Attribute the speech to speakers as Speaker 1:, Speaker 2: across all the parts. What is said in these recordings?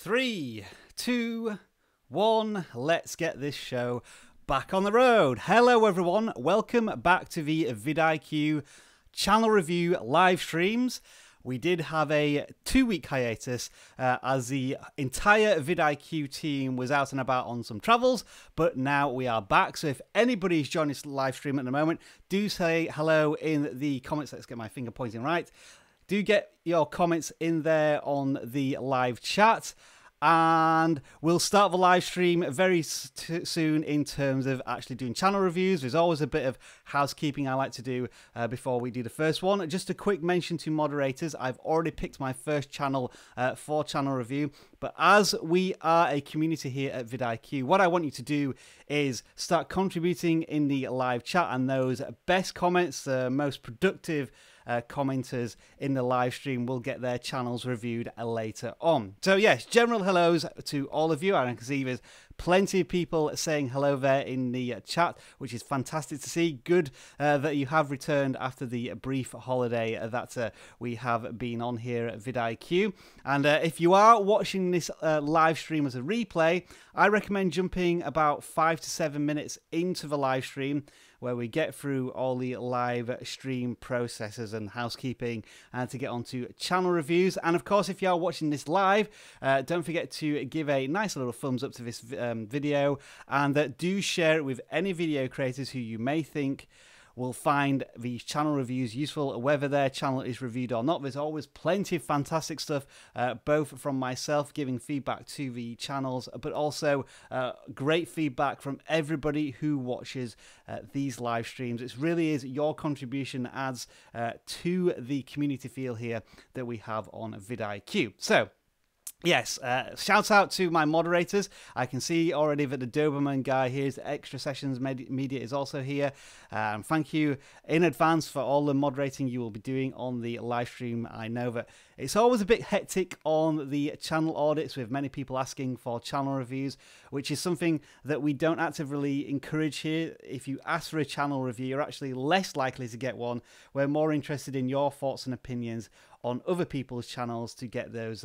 Speaker 1: 3, 2, 1, let's get this show back on the road. Hello everyone, welcome back to the vidIQ channel review live streams. We did have a 2-week hiatus as the entire vidIQ team was out and about on some travels, but now we are back. So if anybody's joining this live stream at the moment, do say hello in the comments. Let's get my finger pointing right. Do get your comments in there on the live chat. And we'll start the live stream very soon in terms of actually doing channel reviews. There's always a bit of housekeeping I like to do before we do the first one. Just a quick mention to moderators. I've already picked my first channel for channel review. But as we are a community here at vidIQ, what I want you to do is start contributing in the live chat, and those best comments, the most productive commenters in the live stream will get their channels reviewed later on. So yes, general hellos to all of you. I can see there's plenty of people saying hello there in the chat, which is fantastic to see. Good that you have returned after the brief holiday that we have been on here at vidIQ. And if you are watching this live stream as a replay, I recommend jumping about 5 to 7 minutes into the live stream, where we get through all the live stream processes and housekeeping and to get onto channel reviews. And of course, if you are watching this live, don't forget to give a nice little thumbs up to this video, and do share it with any video creators who you may think will find these channel reviews useful, whether their channel is reviewed or not. There's always plenty of fantastic stuff, both from myself giving feedback to the channels, but also great feedback from everybody who watches these live streams. It really is your contribution that adds to the community feel here that we have on vidIQ. So, yes, shout out to my moderators. I can see already that the Doberman guy here's Extra Sessions Media is also here. Thank you in advance for all the moderating you will be doing on the live stream. I know that it's always a bit hectic on the channel audits, with many people asking for channel reviews, which is something that we don't actively encourage here. If you ask for a channel review, you're actually less likely to get one. We're more interested in your thoughts and opinions on other people's channels to get those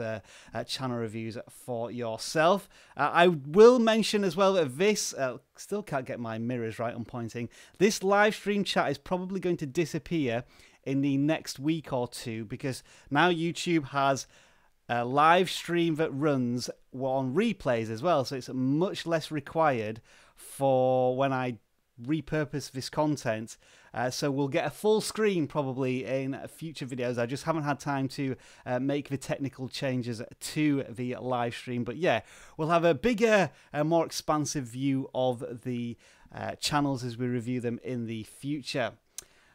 Speaker 1: channel reviews for yourself. I will mention as well that this, still can't get my mirrors right on pointing, this live stream chat is probably going to disappear in the next week or two, because now YouTube has a live stream that runs on replays as well, so it's much less required for when I repurpose this content. So we'll get a full screen probably in future videos. I just haven't had time to make the technical changes to the live stream, but yeah, we'll have a bigger, more expansive view of the channels as we review them in the future.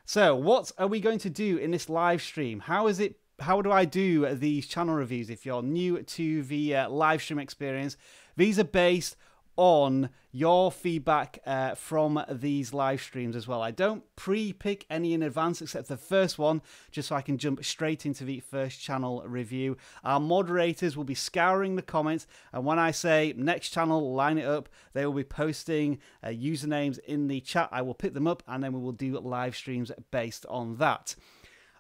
Speaker 1: So what are we going to do in this live stream? How do I do these channel reviews? If you're new to the live stream experience, these are based on your feedback from these live streams as well. I don't pre-pick any in advance except the first one, just so I can jump straight into the first channel review. Our moderators will be scouring the comments, and when I say next channel, line it up, they will be posting usernames in the chat. I will pick them up, and then we will do live streams based on that.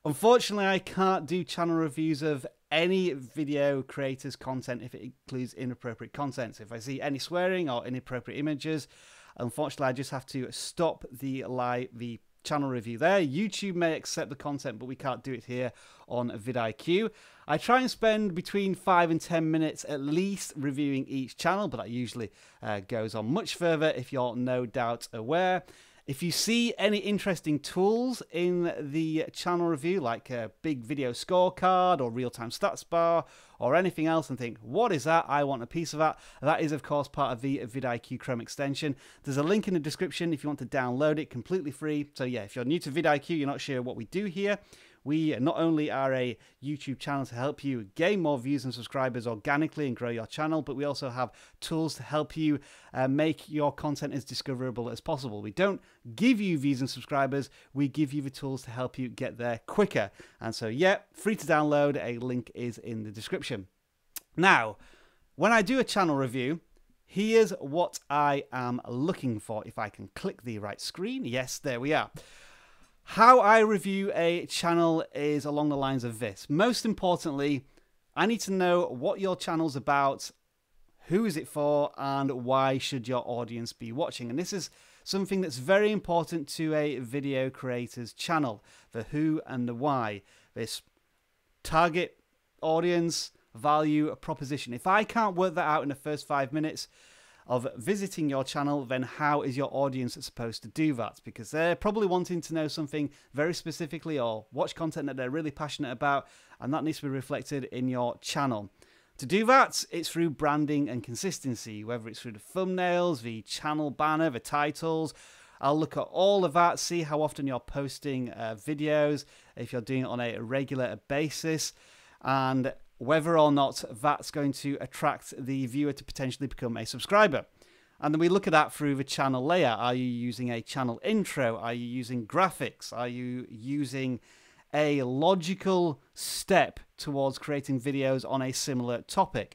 Speaker 1: Unfortunately, I can't do channel reviews of any video creators' content if it includes inappropriate content. So if I see any swearing or inappropriate images, unfortunately, I just have to stop the channel review there. YouTube may accept the content, but we can't do it here on vidIQ. I try and spend between 5 and 10 minutes at least reviewing each channel, but that usually goes on much further, if you're no doubt aware. If you see any interesting tools in the channel review, like a big video scorecard or real-time stats bar or anything else, and think, what is that? I want a piece of that. That is, of course, part of the vidIQ Chrome extension. There's a link in the description if you want to download it completely free. So yeah, if you're new to vidIQ, you're not sure what we do here, we not only are a YouTube channel to help you gain more views and subscribers organically and grow your channel, but we also have tools to help you make your content as discoverable as possible. We don't give you views and subscribers, we give you the tools to help you get there quicker. And so yeah, free to download, a link is in the description. Now, when I do a channel review, here's what I am looking for. If I can click the right screen, yes, there we are. How I review a channel is along the lines of this. Most importantly, I need to know what your channel's about, who is it for, and why should your audience be watching. And this is something that's very important to a video creator's channel, the who and the why. This target audience, value, proposition. If I can't work that out in the first 5 minutes of visiting your channel, then how is your audience supposed to do that? Because they're probably wanting to know something very specifically or watch content that they're really passionate about, and that needs to be reflected in your channel. To do that, it's through branding and consistency, whether it's through the thumbnails, the channel banner, the titles. I'll look at all of that, see how often you're posting videos, if you're doing it on a regular basis, and whether or not that's going to attract the viewer to potentially become a subscriber. And then we look at that through the channel layout. Are you using a channel intro? Are you using graphics? Are you using a logical step towards creating videos on a similar topic?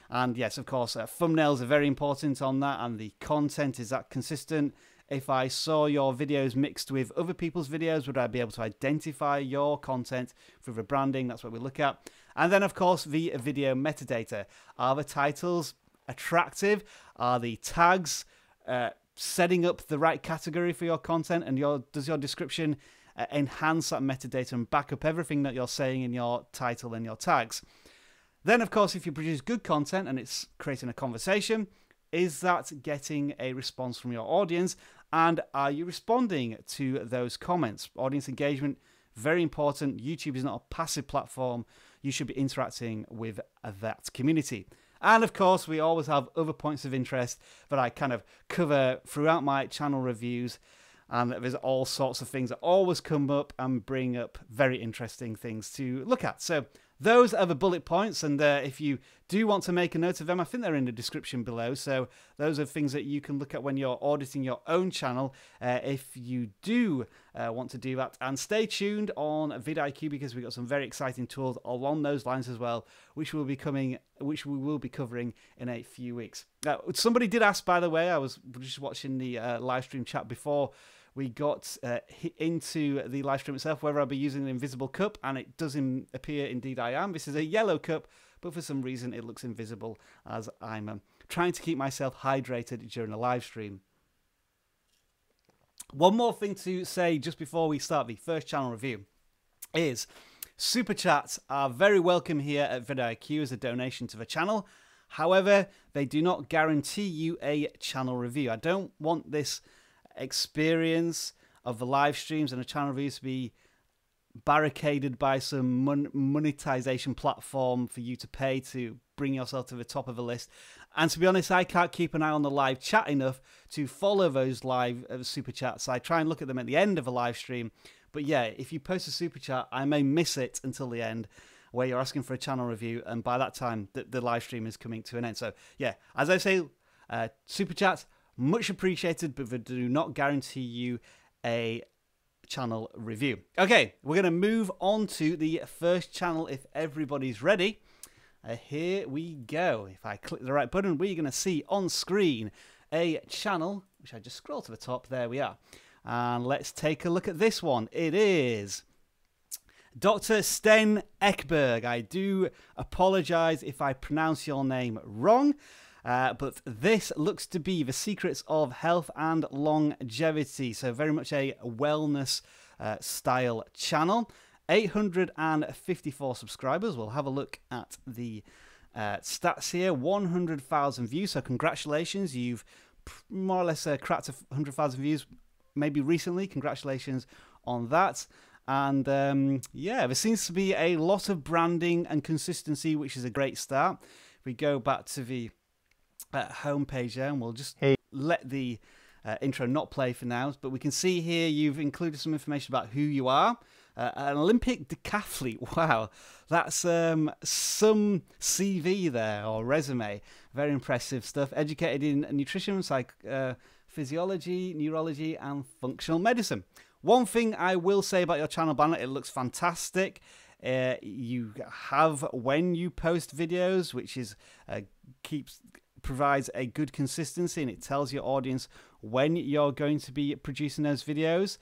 Speaker 1: And yes, of course, thumbnails are very important on that, and the content, is that consistent? If I saw your videos mixed with other people's videos, would I be able to identify your content through the branding? That's what we look at. And then, of course, the video metadata. Are the titles attractive? Are the tags setting up the right category for your content? And does your description enhance that metadata and back up everything that you're saying in your title and your tags? Then, of course, if you produce good content and it's creating a conversation, is that getting a response from your audience? And are you responding to those comments? Audience engagement, very important. YouTube is not a passive platform. You should be interacting with that community. And of course, we always have other points of interest that I kind of cover throughout my channel reviews. And there's all sorts of things that always come up and bring up very interesting things to look at. So those are the bullet points, and if you do want to make a note of them, I think they're in the description below. So those are things that you can look at when you're auditing your own channel, if you do want to do that. And stay tuned on vidIQ, because we've got some very exciting tools along those lines as well, which we will be covering in a few weeks. Somebody did ask, by the way, I was just watching the live stream chat before we got into the live stream itself, whether I'll be using an invisible cup, and it does appear indeed I am. This is a yellow cup, but for some reason it looks invisible as I'm trying to keep myself hydrated during the live stream. One more thing to say just before we start the first channel review is super chats are very welcome here at vidIQ as a donation to the channel. However, they do not guarantee you a channel review. I don't want this experience of the live streams and the channel reviews to be barricaded by some monetization platform for you to pay to bring yourself to the top of the list. And to be honest, I can't keep an eye on the live chat enough to follow those live super chats. I try and look at them at the end of a live stream. But yeah, if you post a super chat, I may miss it until the end, where you're asking for a channel review, and by that time the live stream is coming to an end. So yeah, as I say, super chats, much appreciated, but they do not guarantee you a channel review. Okay, we're going to move on to the first channel if everybody's ready. Here we go. If I click the right button, we're going to see on screen a channel, which I just scroll to the top. There we are. And let's take a look at this one. It is Dr. Sten Ekberg. I do apologize if I pronounce your name wrong. But this looks to be the secrets of health and longevity. So very much a wellness style channel. 854 subscribers. We'll have a look at the stats here. 100,000 views. So congratulations. You've more or less cracked 100,000 views maybe recently. Congratulations on that. And yeah, there seems to be a lot of branding and consistency, which is a great start. If we go back to the homepage there, and we'll just let the intro not play for now, but we can see here you've included some information about who you are. An Olympic decathlete. Wow, that's some CV there, or resume. Very impressive stuff. Educated in nutrition, physiology, neurology, and functional medicine. One thing I will say about your channel banner, it looks fantastic. You have, when you post videos, which is provides a good consistency, and it tells your audience when you're going to be producing those videos.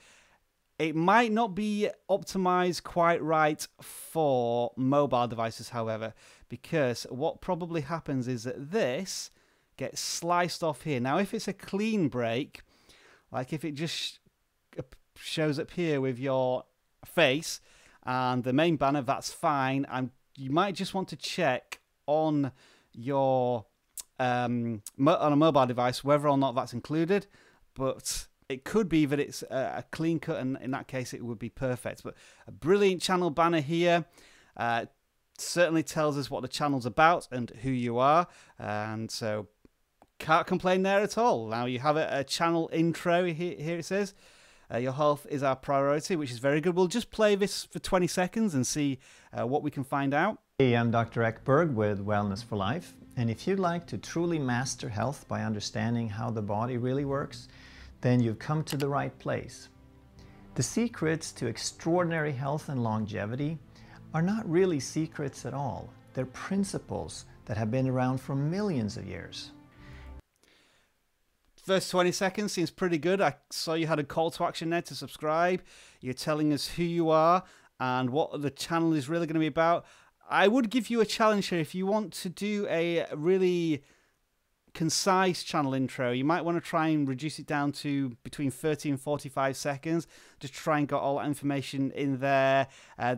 Speaker 1: It might not be optimized quite right for mobile devices, however, because what probably happens is that this gets sliced off here. Now, if it's a clean break, like if it just shows up here with your face and the main banner, that's fine. And you might just want to check on your on a mobile device whether or not that's included, but it could be that it's a clean cut, and in that case it would be perfect. But a brilliant channel banner here. Certainly tells us what the channel's about and who you are, and so can't complain there at all. Now you have a channel intro here it says your health is our priority, which is very good. We'll just play this for 20 seconds and see what we can find out.
Speaker 2: Hey, I'm Dr. Ekberg with Wellness for Life, and if you'd like to truly master health by understanding how the body really works, then you've come to the right place. The secrets to extraordinary health and longevity are not really secrets at all. They're principles that have been around for millions of years.
Speaker 1: First 20 seconds seems pretty good. I saw you had a call to action there to subscribe. You're telling us who you are and what the channel is really going to be about. I would give you a challenge here. If you want to do a really concise channel intro, you might want to try and reduce it down to between 30 and 45 seconds. Just try and get all that information in there,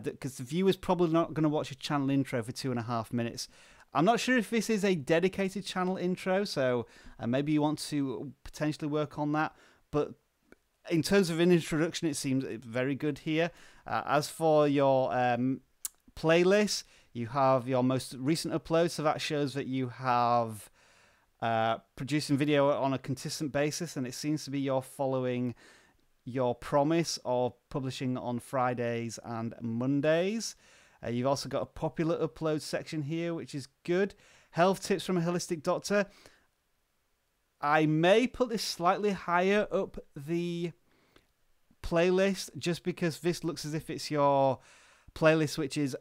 Speaker 1: because the viewer's probably not going to watch a channel intro for 2.5 minutes. I'm not sure if this is a dedicated channel intro, so maybe you want to potentially work on that. But in terms of an introduction, it seems very good here. As for your playlist, you have your most recent upload, so that shows that you have producing video on a consistent basis, and it seems to be you're following your promise of publishing on Fridays and Mondays. You've also got a popular upload section here, which is good. Health tips from a holistic doctor. I may put this slightly higher up the playlist just because this looks as if it's your playlist, which is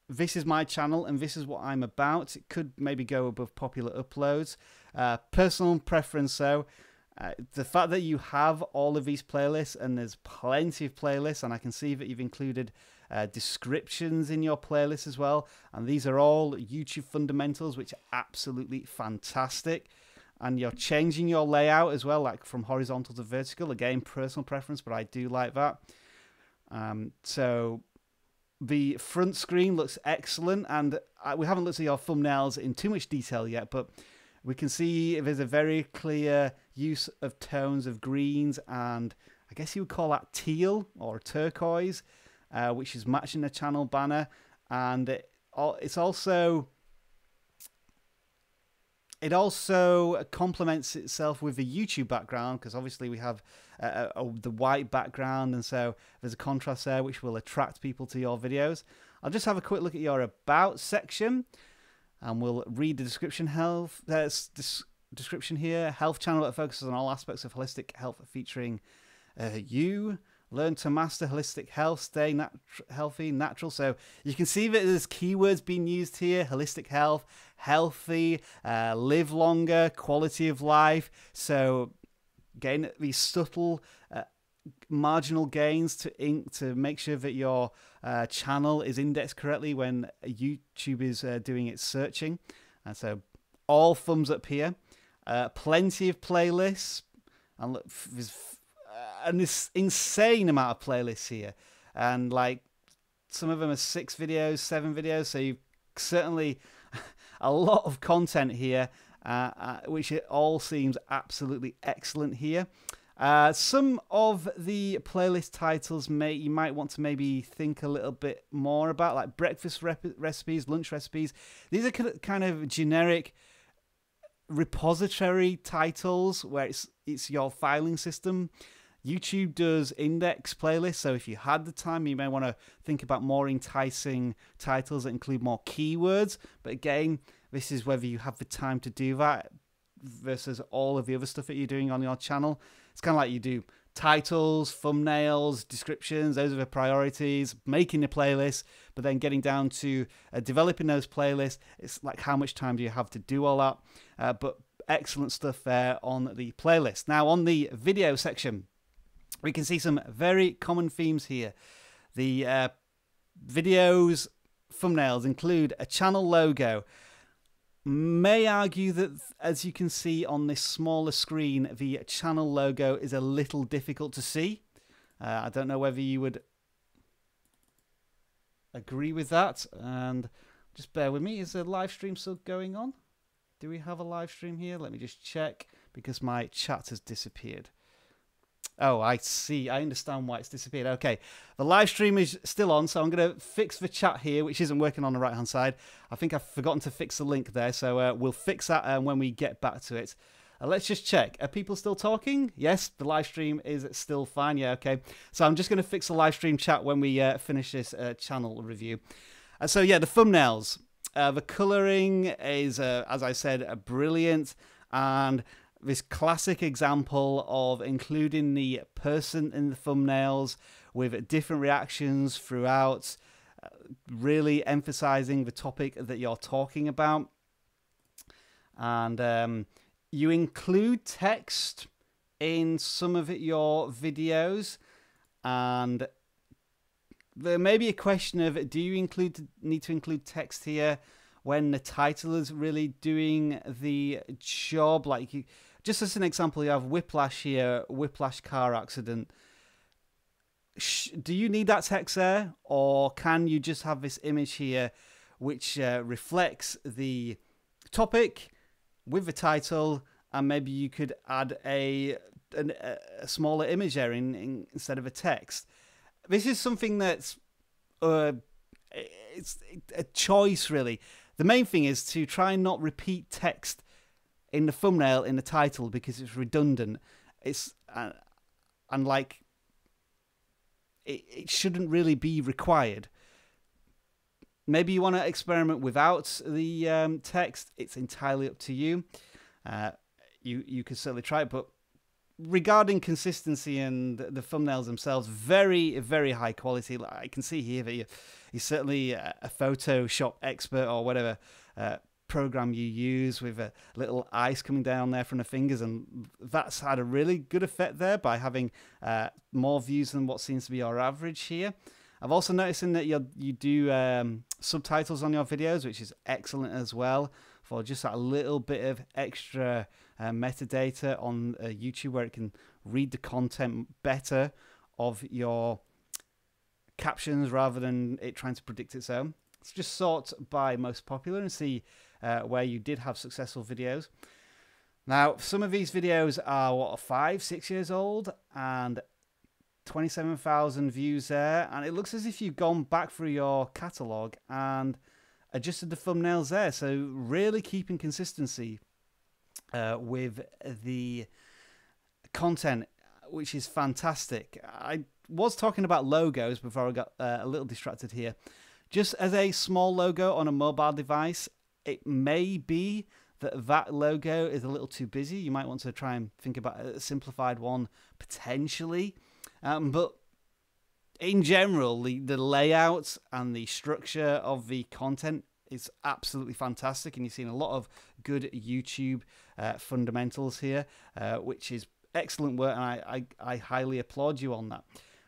Speaker 1: this is my channel and this is what I'm about. It could maybe go above popular uploads. Personal preference though. The fact that you have all of these playlists, and there's plenty of playlists, and I can see that you've included descriptions in your playlist as well, and these are all YouTube fundamentals, which are absolutely fantastic. And you're changing your layout as well, like from horizontal to vertical. Again, personal preference, but I do like that. So the front screen looks excellent, and we haven't looked at your thumbnails in too much detail yet, but we can see there's a very clear use of tones of greens, and I guess you would call that teal or turquoise, which is matching the channel banner. And it also complements itself with the YouTube background, because obviously we have the white background, and so there's a contrast there which will attract people to your videos. I'll just have a quick look at your about section, and we'll read the description. Description here: health channel that focuses on all aspects of holistic health, featuring you. Learn to master holistic health, stay healthy, natural. So you can see that there's keywords being used here: holistic health, healthy, live longer, quality of life. So again, these subtle marginal gains to make sure that your channel is indexed correctly when YouTube is doing its searching. And so all thumbs up here. Plenty of playlists, and look, and this insane amount of playlists here, and like some of them are 6 videos, 7 videos, so you've certainly a lot of content here, which it all seems absolutely excellent here. Some of the playlist titles you might want to maybe think a little bit more about, like breakfast recipes, lunch recipes. These are kind of generic repository titles where it's your filing system. YouTube does index playlists, so if you had the time, you may want to think about more enticing titles that include more keywords. But again, this is whether you have the time to do that versus all of the other stuff that you're doing on your channel. It's kind of like you do titles, thumbnails, descriptions. Those are the priorities, making the playlist, but then getting down to developing those playlists. It's like, how much time do you have to do all that? But excellent stuff there on the playlist. Now on the video section, we can see some very common themes here. The videos thumbnails include a channel logo. May argue that, as you can see on this smaller screen, the channel logo is a little difficult to see. I don't know whether you would agree with that. And just bear with me. Is the live stream still going on? Do we have a live stream here? Let me just check, because my chat has disappeared. Oh, I see. I understand why it's disappeared. Okay, the live stream is still on, so I'm going to fix the chat here, which isn't working on the right-hand side. I think I've forgotten to fix the link there, so we'll fix that when we get back to it. Let's just check. Are people still talking? Yes, the live stream is still fine. Yeah, okay. So I'm just going to fix the live stream chat when we finish this channel review. So yeah, the thumbnails. The colouring is, as I said, brilliant, and this classic example of including the person in the thumbnails with different reactions throughout, really emphasizing the topic that you're talking about. And you include text in some of your videos, and there may be a question of, do you need to include text here when the title is really doing the job? Like, just as an example, you have whiplash here, whiplash car accident. Do you need that text there, or can you just have this image here which reflects the topic with the title, and maybe you could add a smaller image there instead of a text? This is something that's it's a choice, really. The main thing is to try and not repeat text in the thumbnail, in the title, because it's redundant. It's and like it shouldn't really be required. Maybe you want to experiment without the text. It's entirely up to you. You could certainly try it, but regarding consistency and the thumbnails themselves, very, very high quality. I can see here that you're certainly a Photoshop expert, or whatever program you use, with a little ice coming down there from the fingers, and that's had a really good effect there by having more views than what seems to be your average here. I've also noticed that you do subtitles on your videos, which is excellent as well, for just that little bit of extra metadata on YouTube, where it can read the content better of your captions rather than it trying to predict its own. Let's just sort by most popular and see where you did have successful videos. Now, some of these videos are, what, 5-6 years old, and 27,000 views there, and it looks as if you've gone back through your catalogue and adjusted the thumbnails there. So really keeping consistency with the content, which is fantastic. I was talking about logos before I got a little distracted here. Just as a small logo on a mobile device, it may be that logo is a little too busy. You might want to try and think about a simplified one potentially. But in general, the layout and the structure of the content is absolutely fantastic, and you've seen a lot of good YouTube fundamentals here, which is excellent work, and I highly applaud you on that.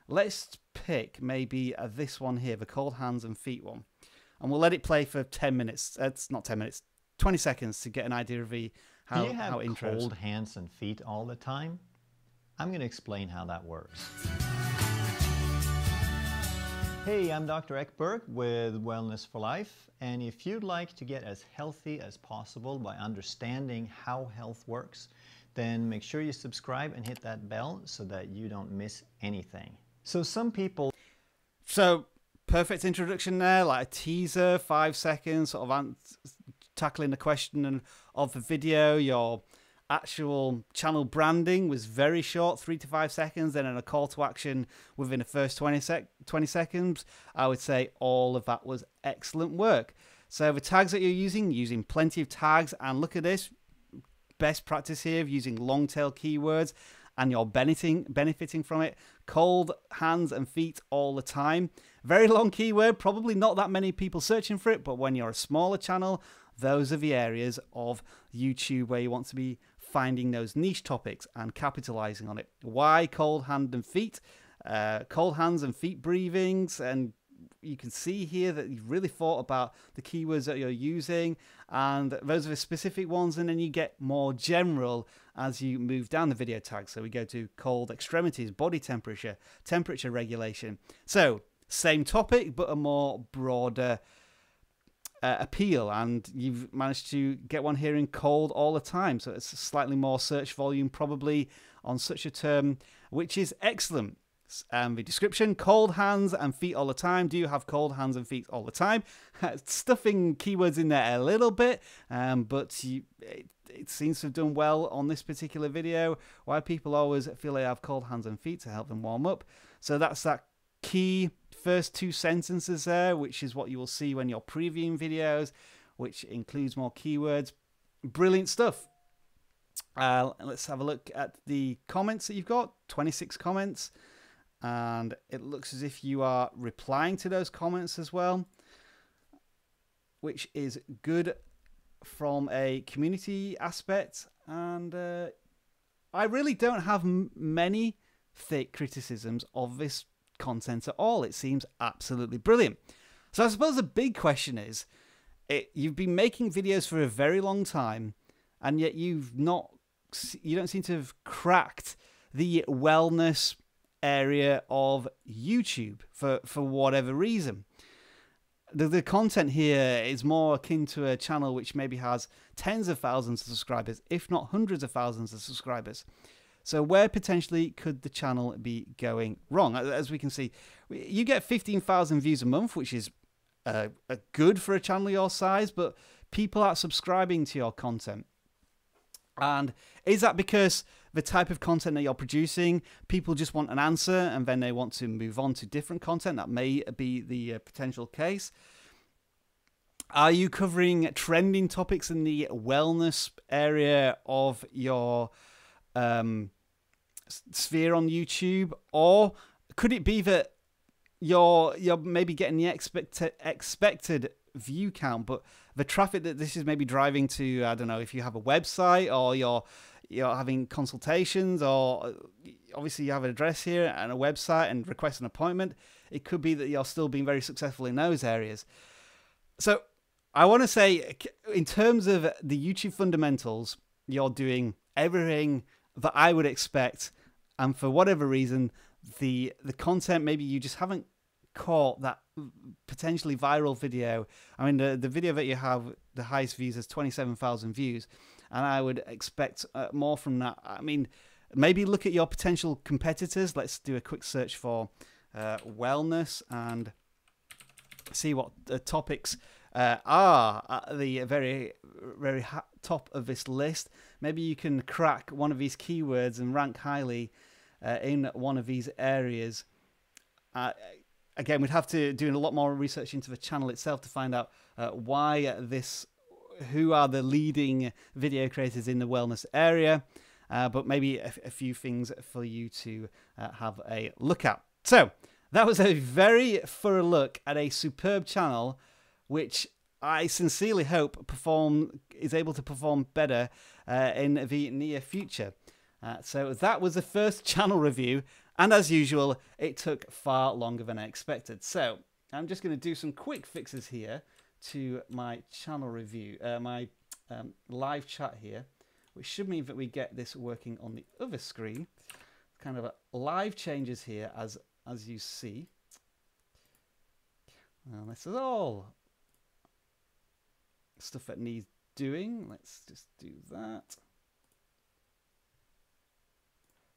Speaker 1: Let's pick maybe this one here, the cold hands and feet one, and we'll let it play for 10 minutes. It's not 10 minutes, 20 seconds to get an idea of how intros.
Speaker 2: Do you have cold hands and feet all the time? I'm going to explain how that works. Hey, I'm Dr. Ekberg with Wellness for Life, and if you'd like to get as healthy as possible by understanding how health works, then make sure you subscribe and hit that bell so that you don't miss anything. So some people...
Speaker 1: So, perfect introduction there, like a teaser, 5 seconds, sort of tackling the question of the video. Your actual channel branding was very short, 3 to 5 seconds, then in a call to action within the first 20 seconds. I would say all of that was excellent work. So the tags that you're using plenty of tags, and look at this, best practice here of using long tail keywords, and you're benefiting from it. Cold hands and feet all the time. Very long keyword, probably not that many people searching for it, but when you're a smaller channel, those are the areas of YouTube where you want to be finding those niche topics and capitalizing on it. Why cold hand and feet? Cold hands and feet breathings, and you can see here that you've really thought about the keywords that you're using, and those are the specific ones, and then you get more general as you move down the video tags. So we go to cold extremities, body temperature, temperature regulation. So same topic, but a more broader appeal, and you've managed to get one here in cold all the time. So it's slightly more search volume probably on such a term, which is excellent. The description: cold hands and feet all the time. Do you have cold hands and feet all the time? Stuffing keywords in there a little bit, but it seems to have done well on this particular video. Why people always feel they have cold hands and feet to help them warm up. So that's that key first 2 sentences there, which is what you will see when you're previewing videos, which includes more keywords. Brilliant stuff. Let's have a look at the comments that you've got. 26 comments. And it looks as if you are replying to those comments as well, which is good from a community aspect. And I really don't have many thick criticisms of this content at all. It seems absolutely brilliant. So I suppose the big question is, you've been making videos for a very long time, and yet you don't seem to have cracked the wellness area of YouTube for whatever reason. The content here is more akin to a channel which maybe has tens of thousands of subscribers, if not hundreds of thousands of subscribers. So where potentially could the channel be going wrong? As we can see, you get 15,000 views a month, which is good for a channel your size, but people aren't subscribing to your content. And is that because the type of content that you're producing, people just want an answer and then they want to move on to different content? That may be the potential case. Are you covering trending topics in the wellness area of your sphere on YouTube? Or could it be that you're maybe getting the expected view count, but the traffic that this is maybe driving to, I don't know, if you have a website or you're having consultations, or obviously you have an address here and a website and request an appointment, it could be that you're still being very successful in those areas. So I want to say, in terms of the YouTube fundamentals, you're doing everything that I would expect, and for whatever reason, the content, maybe you just haven't caught that potentially viral video. I mean, the video that you have the highest views is 27,000 views, and I would expect more from that. I mean, maybe look at your potential competitors. Let's do a quick search for wellness and see what the topics are at the very top of this list. Maybe you can crack one of these keywords and rank highly in one of these areas. Again, we'd have to do a lot more research into the channel itself to find out who are the leading video creators in the wellness area, but maybe a few things for you to have a look at. So that was a very thorough look at a superb channel, which I sincerely hope is able to perform better in the near future. So that was the first channel review, and as usual, it took far longer than I expected. So I'm just going to do some quick fixes here to my channel review, my live chat here, which should mean that we get this working on the other screen. Kind of live changes here, as you see. Well, this is all stuff that needs doing. Let's just do that.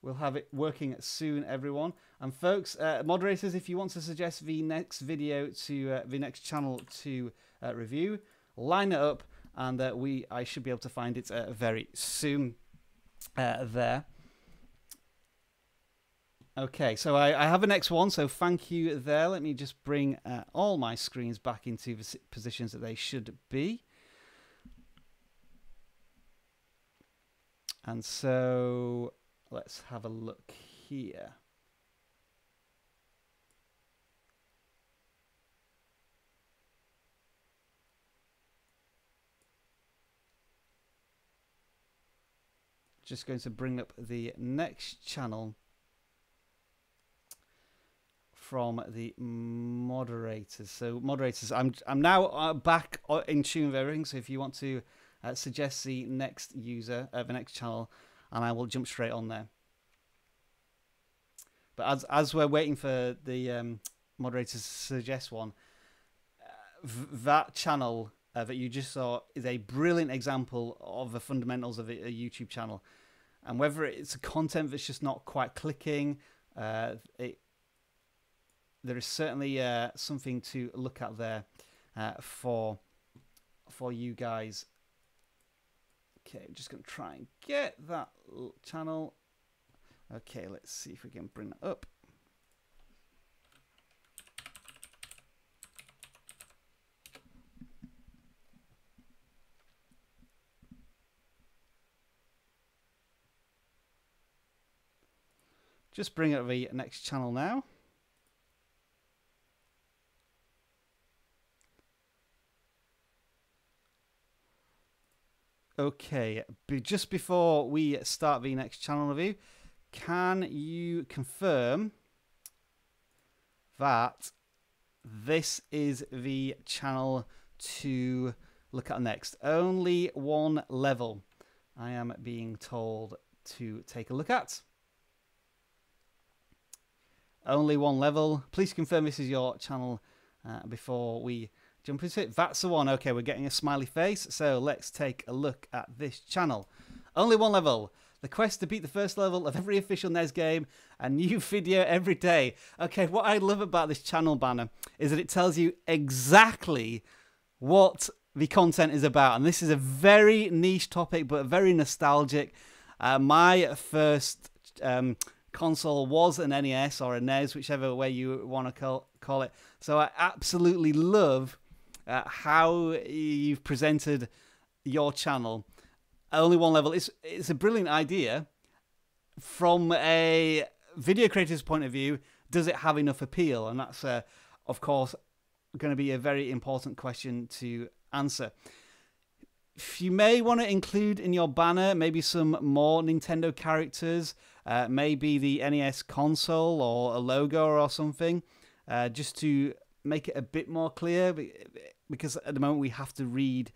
Speaker 1: We'll have it working soon, everyone. And folks, moderators, if you want to suggest the next video to the next channel to review, line it up, and I should be able to find it very soon there. Okay, so I have the next one, so thank you there. Let me just bring all my screens back into the positions that they should be. And so let's have a look here. Just going to bring up the next channel from the moderators. So moderators, I'm now back in tune with everything. So if you want to suggest the next user, the next channel, and I will jump straight on there. But as we're waiting for the moderators to suggest one, that channel that you just saw is a brilliant example of the fundamentals of a YouTube channel. And whether it's a content that's just not quite clicking, there is certainly something to look at there for you guys. Okay, I'm just going to try and get that channel. Okay, let's see if we can bring that up. Just bring up the next channel now. Okay, just before we start the next channel review, can you confirm that this is the channel to look at next? Only one level, I am being told to take a look at. Only one level. Please confirm this is your channel before we jump into it. That's the one. Okay, we're getting a smiley face. So let's take a look at this channel. Only one level. The quest to beat the first level of every official NES game. A new video every day. Okay, what I love about this channel banner is that it tells you exactly what the content is about. And this is a very niche topic, but very nostalgic. My first console was an NES or a NES, whichever way you want to call it. So I absolutely love how you've presented your channel. Only one level. It's a brilliant idea. From a video creator's point of view, does it have enough appeal? And that's, of course, going to be a very important question to answer. You may want to include in your banner maybe some more Nintendo characters, maybe the NES console or a logo or something, just to make it a bit more clear, because at the moment we have to read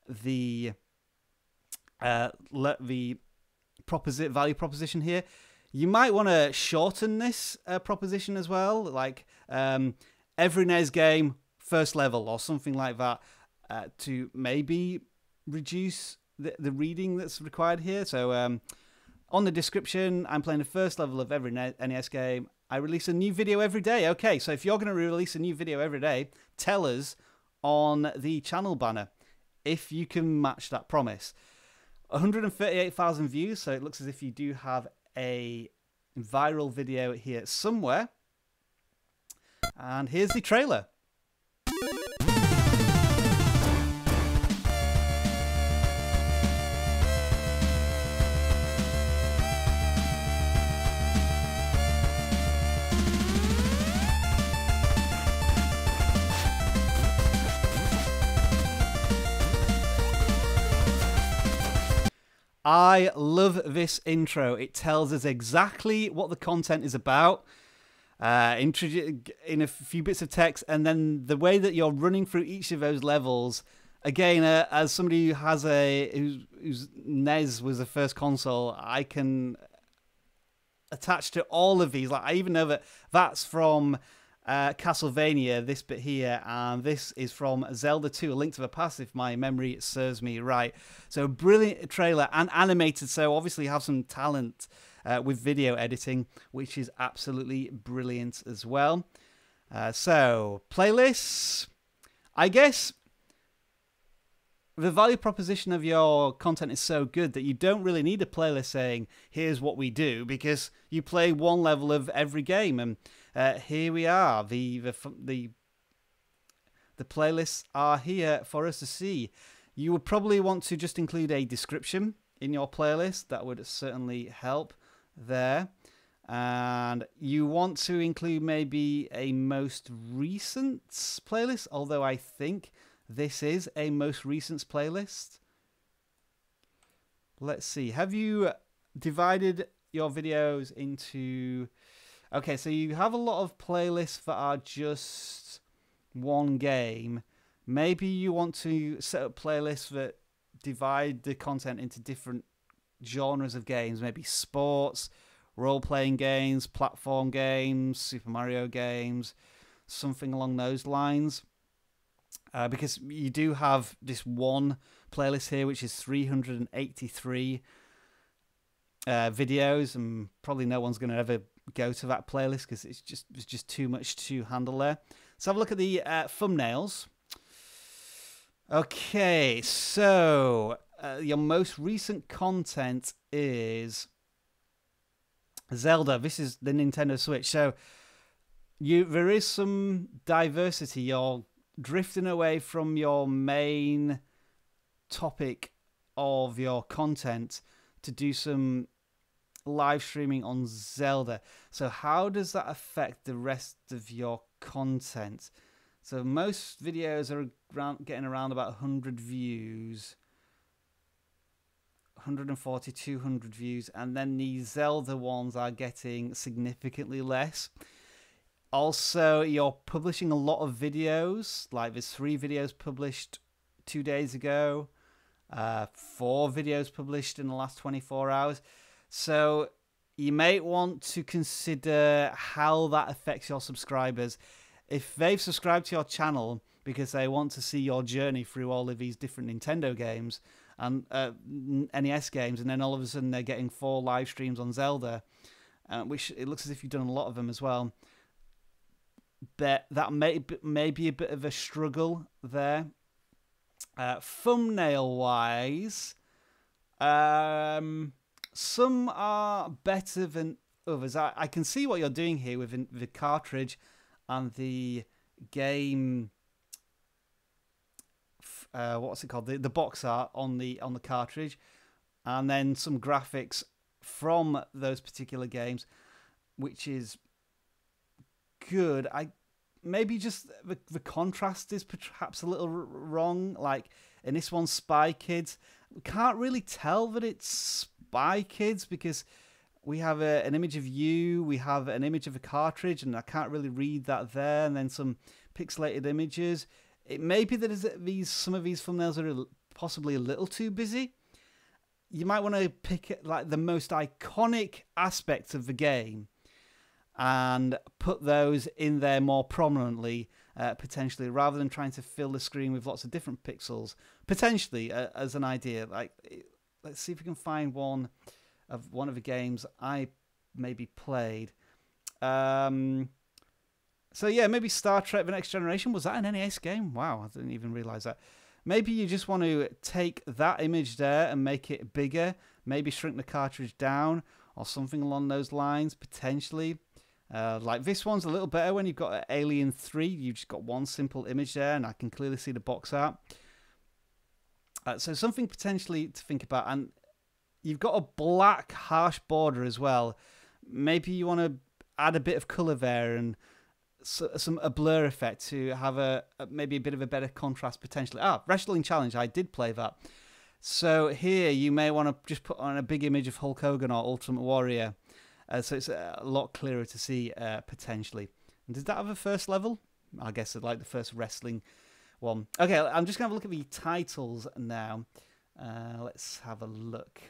Speaker 1: the value proposition here. You might want to shorten this proposition as well, like every NES game, first level or something like that, to maybe reduce the reading that's required here. So on the description, I'm playing the first level of every NES game. I release a new video every day. Okay, so if you're going to release a new video every day, tell us on the channel banner if you can match that promise. 138,000 views, so it looks as if you do have a viral video here somewhere. And here's the trailer. I love this intro. It tells us exactly what the content is about, in a few bits of text, and then the way that you're running through each of those levels. Again, as somebody who has whose NES was the first console, I can attach to all of these. Like, I even know that that's from Castlevania, this bit here, and this is from Zelda 2, A Link to the Past, if my memory serves me right. So brilliant trailer, and animated, so obviously you have some talent with video editing, which is absolutely brilliant as well. So playlists, I guess the value proposition of your content is so good that you don't really need a playlist saying, here's what we do, because you play one level of every game. And here we are. The playlists are here for us to see. You would probably want to just include a description in your playlist. That would certainly help there. And you want to include maybe a most recent playlist, although I think this is a most recent playlist. Let's see. Have you divided your videos into Okay, so you have a lot of playlists that are just one game. Maybe you want to set up playlists that divide the content into different genres of games, maybe sports, role-playing games, platform games, Super Mario games, something along those lines. Because you do have this one playlist here, which is 383 videos, and probably no one's going to ever go to that playlist because it's just too much to handle there. Let's have a look at the thumbnails. Okay, so your most recent content is Zelda. This is the Nintendo Switch. So there is some diversity. You're drifting away from your main topic of your content to do some live streaming on Zelda. So how does that affect the rest of your content? So most videos are getting around about 100 views, 140, 200 views, and then the Zelda ones are getting significantly less. Also, you're publishing a lot of videos, like there's 3 videos published 2 days ago, 4 videos published in the last 24 hours. So you may want to consider how that affects your subscribers. If they've subscribed to your channel because they want to see your journey through all of these different Nintendo games and NES games, and then all of a sudden they're getting 4 live streams on Zelda, which it looks as if you've done a lot of them as well, that may be a bit of a struggle there. Thumbnail-wise, some are better than others. I can see what you're doing here with the cartridge and the game. What's it called? The box art on the cartridge, and then some graphics from those particular games, which is good. Maybe just the contrast is perhaps a little wrong. Like in this one, Spy Kids, we can't really tell that it's Spy Kids because we have an image of you, we have an image of a cartridge, and I can't really read that there, and then some pixelated images. It may be that some of these thumbnails are possibly a little too busy. You might want to pick like the most iconic aspects of the game and put those in there more prominently, potentially, rather than trying to fill the screen with lots of different pixels, potentially, as an idea. Like, let's see if we can find one of the games I maybe played. So yeah, maybe Star Trek The Next Generation. Was that an NES game? Wow, I didn't even realize that. Maybe you just want to take that image there and make it bigger, maybe shrink the cartridge down or something along those lines, potentially. Like this one's a little better when you've got Alien 3. You've just got one simple image there, and I can clearly see the box art. So something potentially to think about. And you've got a black harsh border as well. Maybe you want to add a bit of color there and a blur effect to have maybe a bit of a better contrast potentially. Wrestling Challenge, I did play that. So here you may want to just put on a big image of Hulk Hogan or Ultimate Warrior. So it's a lot clearer to see potentially. And does that have a first level? I guess it's like the first wrestling one. Okay, I'm just going to have a look at the titles now. Let's have a look.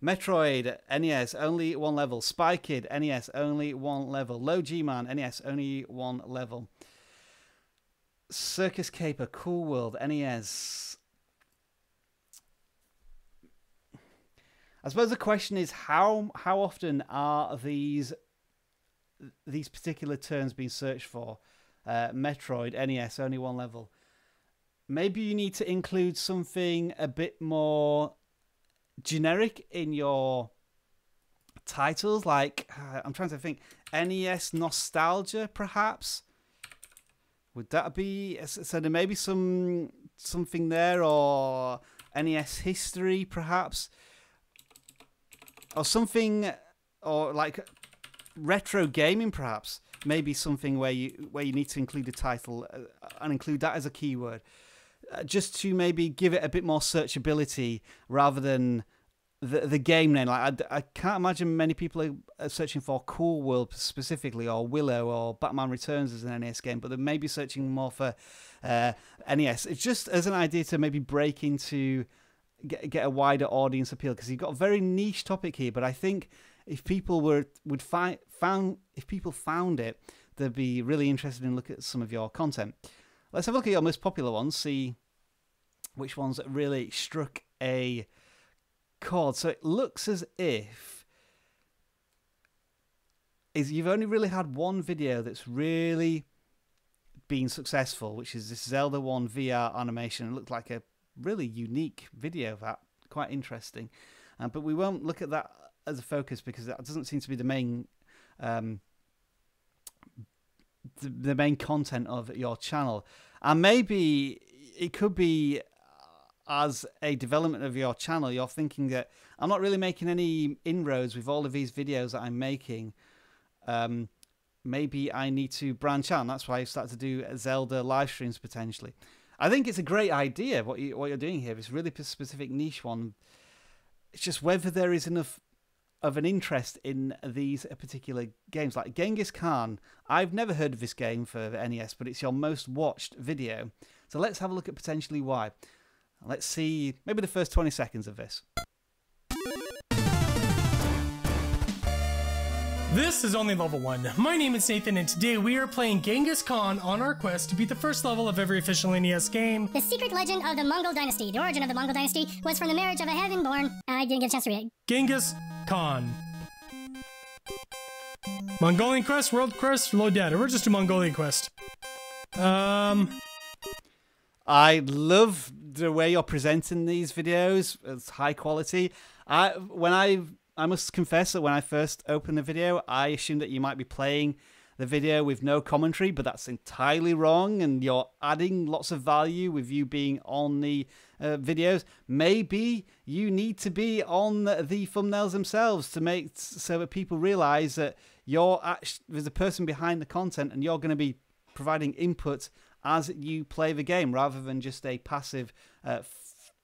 Speaker 1: Metroid, NES, only 1 level. Spy Kid, NES, only 1 level. Low G-Man, NES, only 1 level. Circus Caper, Cool World, NES. I suppose the question is how often are these particular terms being searched for? Metroid, NES, only 1 level. Maybe you need to include something a bit more generic in your titles, like I'm trying to think, NES nostalgia, perhaps. Would that be so? There may be something there, or NES history, perhaps. Or something, or like retro gaming, perhaps. Maybe something where you need to include a title and include that as a keyword, just to maybe give it a bit more searchability rather than the game name. Like I can't imagine many people are searching for Cool World specifically, or Willow, or Batman Returns as an NES game, but they may be searching more for NES. It's just as an idea to maybe break into, get a wider audience appeal, because you've got a very niche topic here. But I think if people found it, they'd be really interested in looking at some of your content. Let's have a look at your most popular ones, see which ones really struck a chord. So it looks as if you've only really had one video that's really been successful, which is this Zelda 1 VR animation. It looked like a really unique video, that quite interesting. But we won't look at that as a focus, because that doesn't seem to be the main the main content of your channel. And maybe it could be, as a development of your channel, you're thinking that I'm not really making any inroads with all of these videos that I'm making. Maybe I need to branch out, and that's why I started to do Zelda live streams potentially. I think it's a great idea what you're doing here. It's really a specific niche one. It's just whether there is enough of an interest in these particular games. Like Genghis Khan, I've never heard of this game for NES, but it's your most watched video. So let's have a look at potentially why. Let's see maybe the first 20 seconds of this.
Speaker 3: This is only level 1. My name is Nathan, and today we are playing Genghis Khan on our quest to beat the first level of every official NES game.
Speaker 4: The secret legend of the Mongol dynasty. The origin of the Mongol dynasty was from the marriage of a heaven-born... I didn't get a chance to read it.
Speaker 3: Genghis Khan. Mongolian quest, world quest, load data. We're just do Mongolian quest.
Speaker 1: I love the way you're presenting these videos. It's high quality. I must confess that when I first opened the video, I assumed that you might be playing the video with no commentary, but that's entirely wrong, and you're adding lots of value with you being on the videos. Maybe you need to be on the thumbnails themselves to make so that people realize that there's a person behind the content, and you're going to be providing input as you play the game, rather than just a passive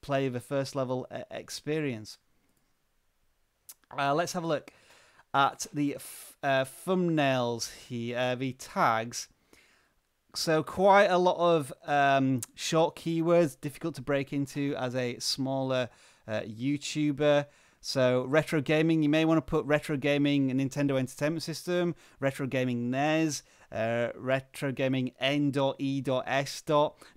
Speaker 1: play of a first level experience. Let's have a look at the thumbnails here, the tags. So quite a lot of short keywords, difficult to break into as a smaller YouTuber. So retro gaming, you may want to put retro gaming and Nintendo Entertainment System, retro gaming NES, retro gaming N.E.S.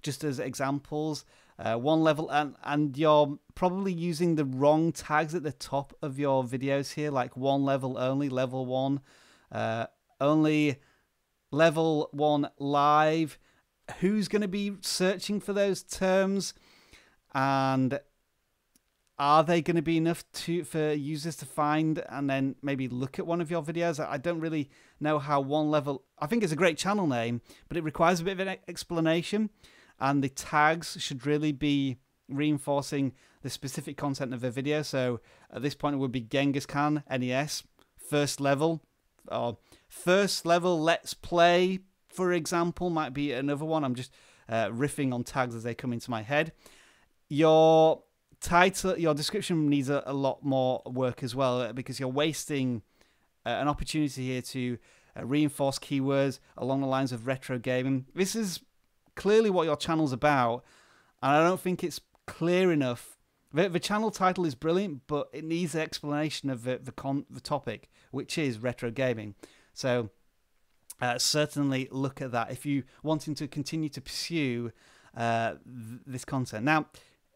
Speaker 1: just as examples. One level, and you're probably using the wrong tags at the top of your videos here, like one level only, level 1, only level 1 live. Who's going to be searching for those terms, and are they going to be enough for users to find and then maybe look at one of your videos? I don't really know how one level... I think it's a great channel name, but it requires a bit of an explanation. And the tags should really be reinforcing the specific content of the video. So at this point, it would be Genghis Khan, NES, first level, or first level Let's Play, for example, might be another one. I'm just riffing on tags as they come into my head. Your title, your description needs a lot more work as well, because you're wasting an opportunity here to reinforce keywords along the lines of retro gaming. This is clearly what your channel's about, and I don't think it's clear enough. The channel title is brilliant, but it needs an explanation of the topic, which is retro gaming. So certainly look at that if you wanting to continue to pursue this content. Now,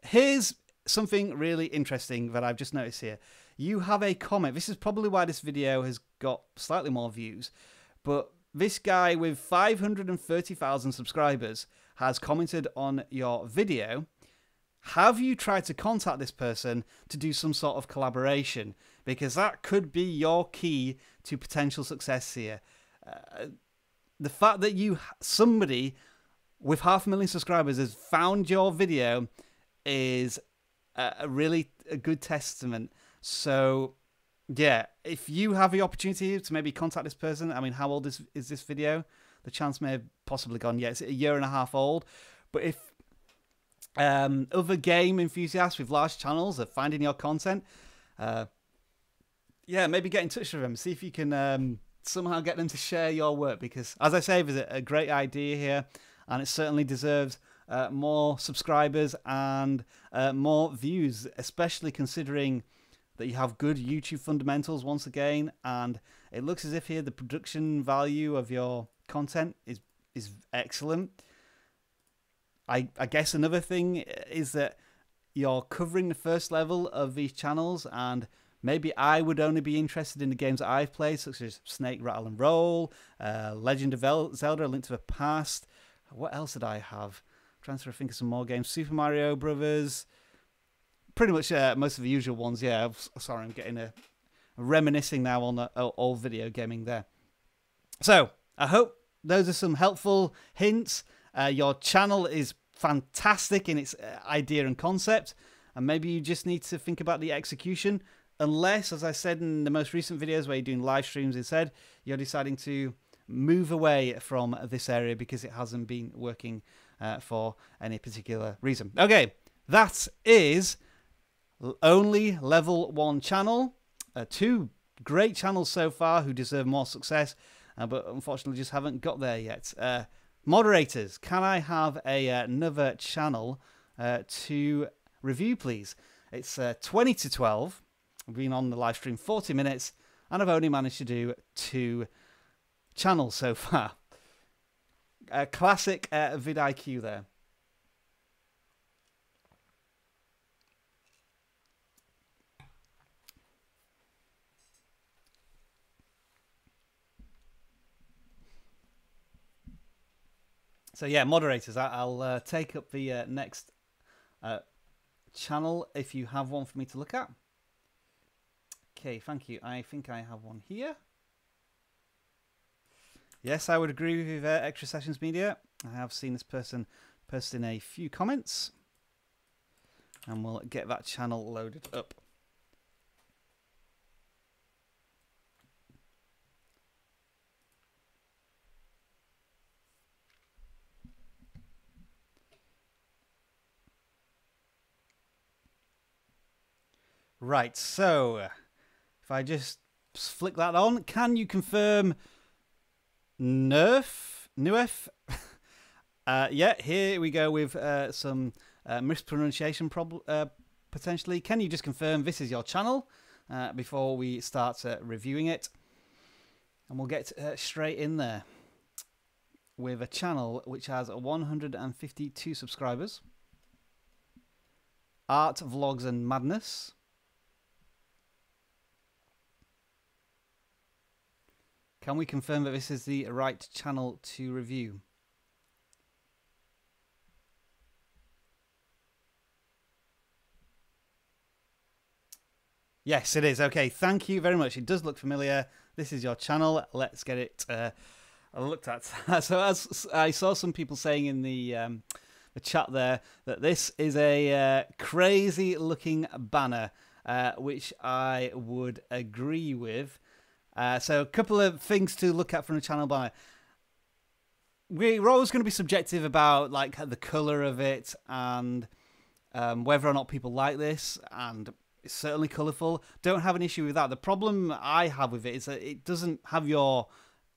Speaker 1: here's something really interesting that I've just noticed here. You have a comment. This is probably why this video has got slightly more views, but this guy with 530,000 subscribers has commented on your video. Have you tried to contact this person to do some sort of collaboration? Because that could be your key to potential success here. The fact that somebody with 500,000 subscribers has found your video is a really good testament. So yeah, if you have the opportunity to maybe contact this person, I mean, how old is this video? The chance may have possibly gone, yeah, it's 1.5 years old. But if other game enthusiasts with large channels are finding your content, yeah, maybe get in touch with them, see if you can somehow get them to share your work, because as I say, there's a great idea here, and it certainly deserves more subscribers and more views, especially considering that you have good YouTube fundamentals once again, and it looks as if here the production value of your content is excellent. I guess another thing is that you're covering the first level of these channels, and maybe I would only be interested in the games that I've played, such as Snake, Rattle and Roll, Legend of Zelda, A Link to the Past. What else did I have? I'm trying to think of some more games. Super Mario Brothers. Pretty much most of the usual ones, yeah. Sorry, I'm getting reminiscing now on the old video gaming there. So, I hope those are some helpful hints. Your channel is fantastic in its idea and concept, and maybe you just need to think about the execution, unless, as I said in the most recent videos where you're doing live streams instead, you're deciding to move away from this area because it hasn't been working for any particular reason. Okay, that is only level 1 channel. 2 great channels so far who deserve more success, but unfortunately just haven't got there yet. Moderators, can I have another channel to review, please? It's 20 to 12. I've been on the live stream 40 minutes, and I've only managed to do 2 channels so far. Classic vidIQ there. So yeah, moderators, I'll take up the next channel if you have one for me to look at. Okay, thank you. I think I have one here. Yes, I would agree with Extra Sessions Media. I have seen this person posting a few comments, and we'll get that channel loaded up. Right, so if I just flick that on, can you confirm Nuef? Yeah, here we go with some mispronunciation potentially. Can you just confirm this is your channel before we start reviewing it? And we'll get straight in there with a channel which has 152 subscribers. Art, Vlogs and Madness. Can we confirm that this is the right channel to review? Yes, it is. Okay, thank you very much. It does look familiar. This is your channel. Let's get it looked at. So as I saw some people saying in the chat there that this is a crazy looking banner, which I would agree with. So a couple of things to look at from the channel banner. We're always going to be subjective about like the color of it and whether or not people like this, and it's certainly colorful. Don't have an issue with that. The problem I have with it is that it doesn't have your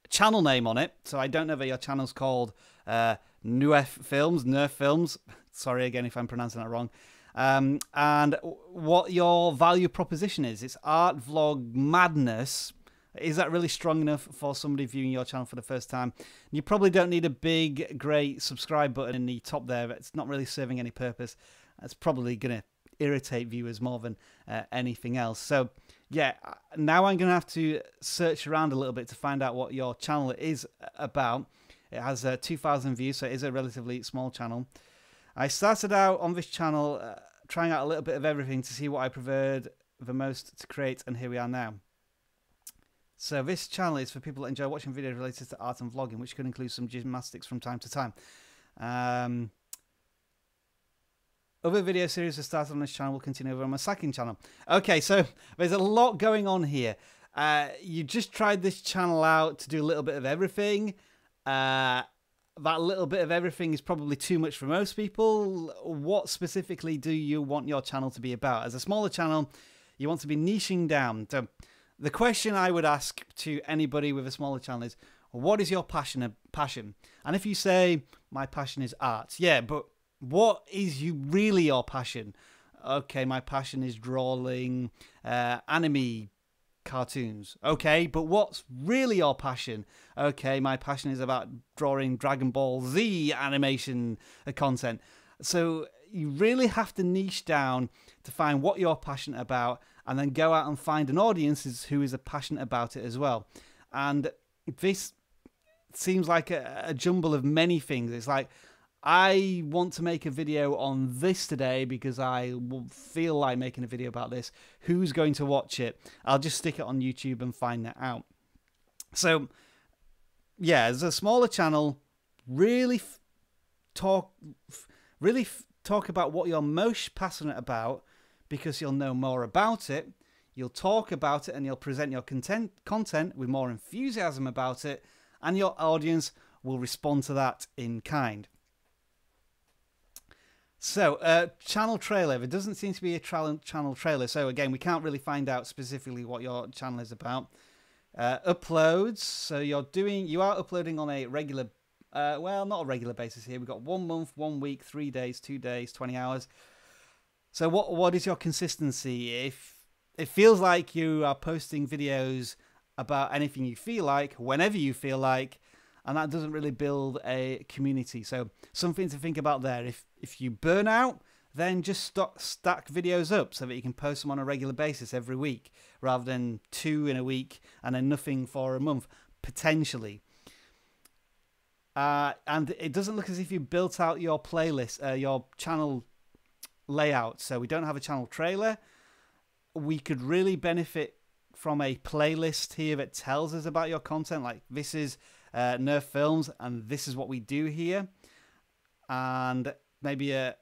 Speaker 1: channel name on it, so I don't know that your channel's called Nerf Films. Sorry again if I'm pronouncing that wrong. And what your value proposition is. It's Art Vlog Madness. Is that really strong enough for somebody viewing your channel for the first time? You probably don't need a big, great subscribe button in the top there. It's not really serving any purpose. It's probably going to irritate viewers more than anything else. So, yeah, now I'm going to have to search around a little bit to find out what your channel is about. It has 2,000 views, so it is a relatively small channel. I started out on this channel trying out a little bit of everything to see what I preferred the most to create, and here we are now. So this channel is for people that enjoy watching videos related to art and vlogging, which could include some gymnastics from time to time. Other video series that started on this channel will continue over on my second channel. Okay, so there's a lot going on here. You just tried this channel out to do a little bit of everything. That little bit of everything is probably too much for most people. What specifically do you want your channel to be about? As a smaller channel, You want to be niching down. So the question I would ask to anybody with a smaller channel is, what is your passion? And if you say, my passion is art, yeah, but what is really your passion? Okay, my passion is drawing anime cartoons. Okay, but what's really your passion? Okay, my passion is about drawing Dragon Ball Z animation content. So you really have to niche down to find what you're passionate about, and then go out and find an audience who is passionate about it as well. And this seems like a jumble of many things. It's like, I want to make a video on this today because I feel like making a video about this. Who's going to watch it? I'll just stick it on YouTube and find that out. So, yeah, as a smaller channel, really talk about what you're most passionate about, because you'll know more about it. You'll talk about it and you'll present your content with more enthusiasm about it, and your audience will respond to that in kind. So, channel trailer. There doesn't seem to be a channel trailer. So, again, we can't really find out specifically what your channel is about. Uploads. So, you are uploading on a regular, well, not a regular basis here. We've got 1 month, 1 week, 3 days, 2 days, 20 hours. So, what is your consistency? If it feels like you are posting videos about anything you feel like, whenever you feel like, and that doesn't really build a community. So something to think about there. If you burn out, then just stack videos up so that you can post them on a regular basis every week, rather than 2 in a week and then nothing for a month, potentially. And it doesn't look as if you built out your playlist, your channel layout. So we don't have a channel trailer. We could really benefit from a playlist here that tells us about your content. Like, this is Nerf Films, and this is what we do here. And maybe a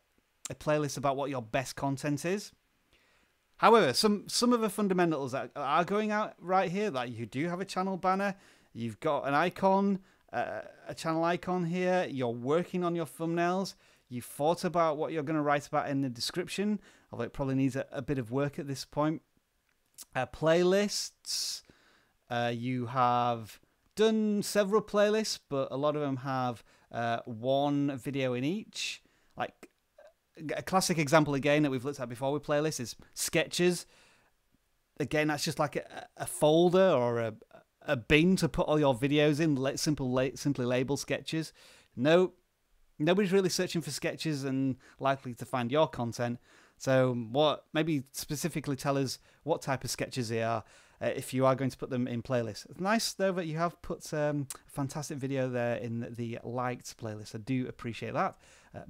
Speaker 1: playlist about what your best content is. However, some of the fundamentals that are going out right here, like you do have a channel banner, you've got an icon, a channel icon here, you're working on your thumbnails, you've thought about what you're going to write about in the description, although it probably needs a bit of work at this point. Playlists, you have done several playlists, but a lot of them have 1 video in each. Like, a classic example again that we've looked at before with playlists is sketches. Again, that's just like a folder or a bin to put all your videos in. Simply label sketches. No, nobody's really searching for sketches and likely to find your content. So maybe specifically tell us what type of sketches they are if you are going to put them in playlists. It's nice, though, that you have put a fantastic video there in the liked playlist. I do appreciate that.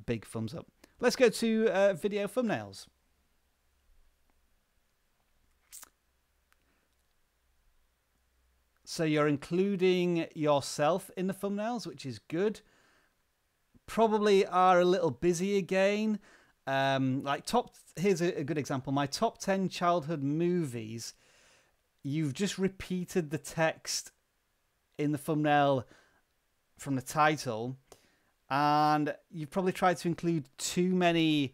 Speaker 1: Big thumbs up. Let's go to video thumbnails. So you're including yourself in the thumbnails, which is good. Probably are a little busy again. Here's a good example. My top 10 childhood movies. You've just repeated the text in the thumbnail from the title, and you've probably tried to include too many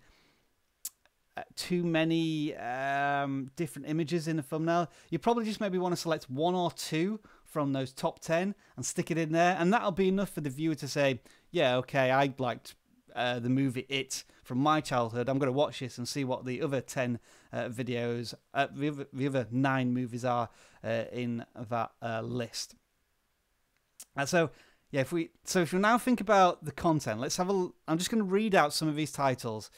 Speaker 1: different images in the thumbnail. You probably just maybe want to select 1 or 2 from those top 10 and stick it in there, and that'll be enough for the viewer to say, yeah, okay, I liked the movie It from my childhood. I'm going to watch this and see what the other 10 videos, the other 9 movies are in that list. And so, yeah, if we now think about the content, let's have I'm just going to read out some of these titles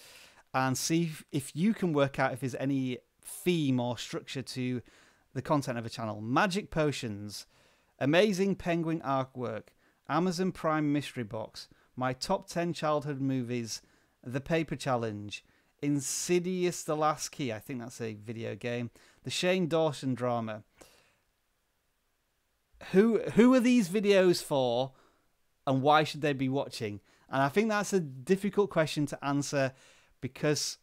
Speaker 1: and see if you can work out if there's any theme or structure to the content of a channel. Magic Potions, Amazing Penguin Artwork, Amazon Prime Mystery Box, My Top 10 Childhood Movies, The Paper Challenge, Insidious The Last Key, I think that's a video game, The Shane Dawson Drama. Who are these videos for, and why should they be watching? And I think that's a difficult question to answer because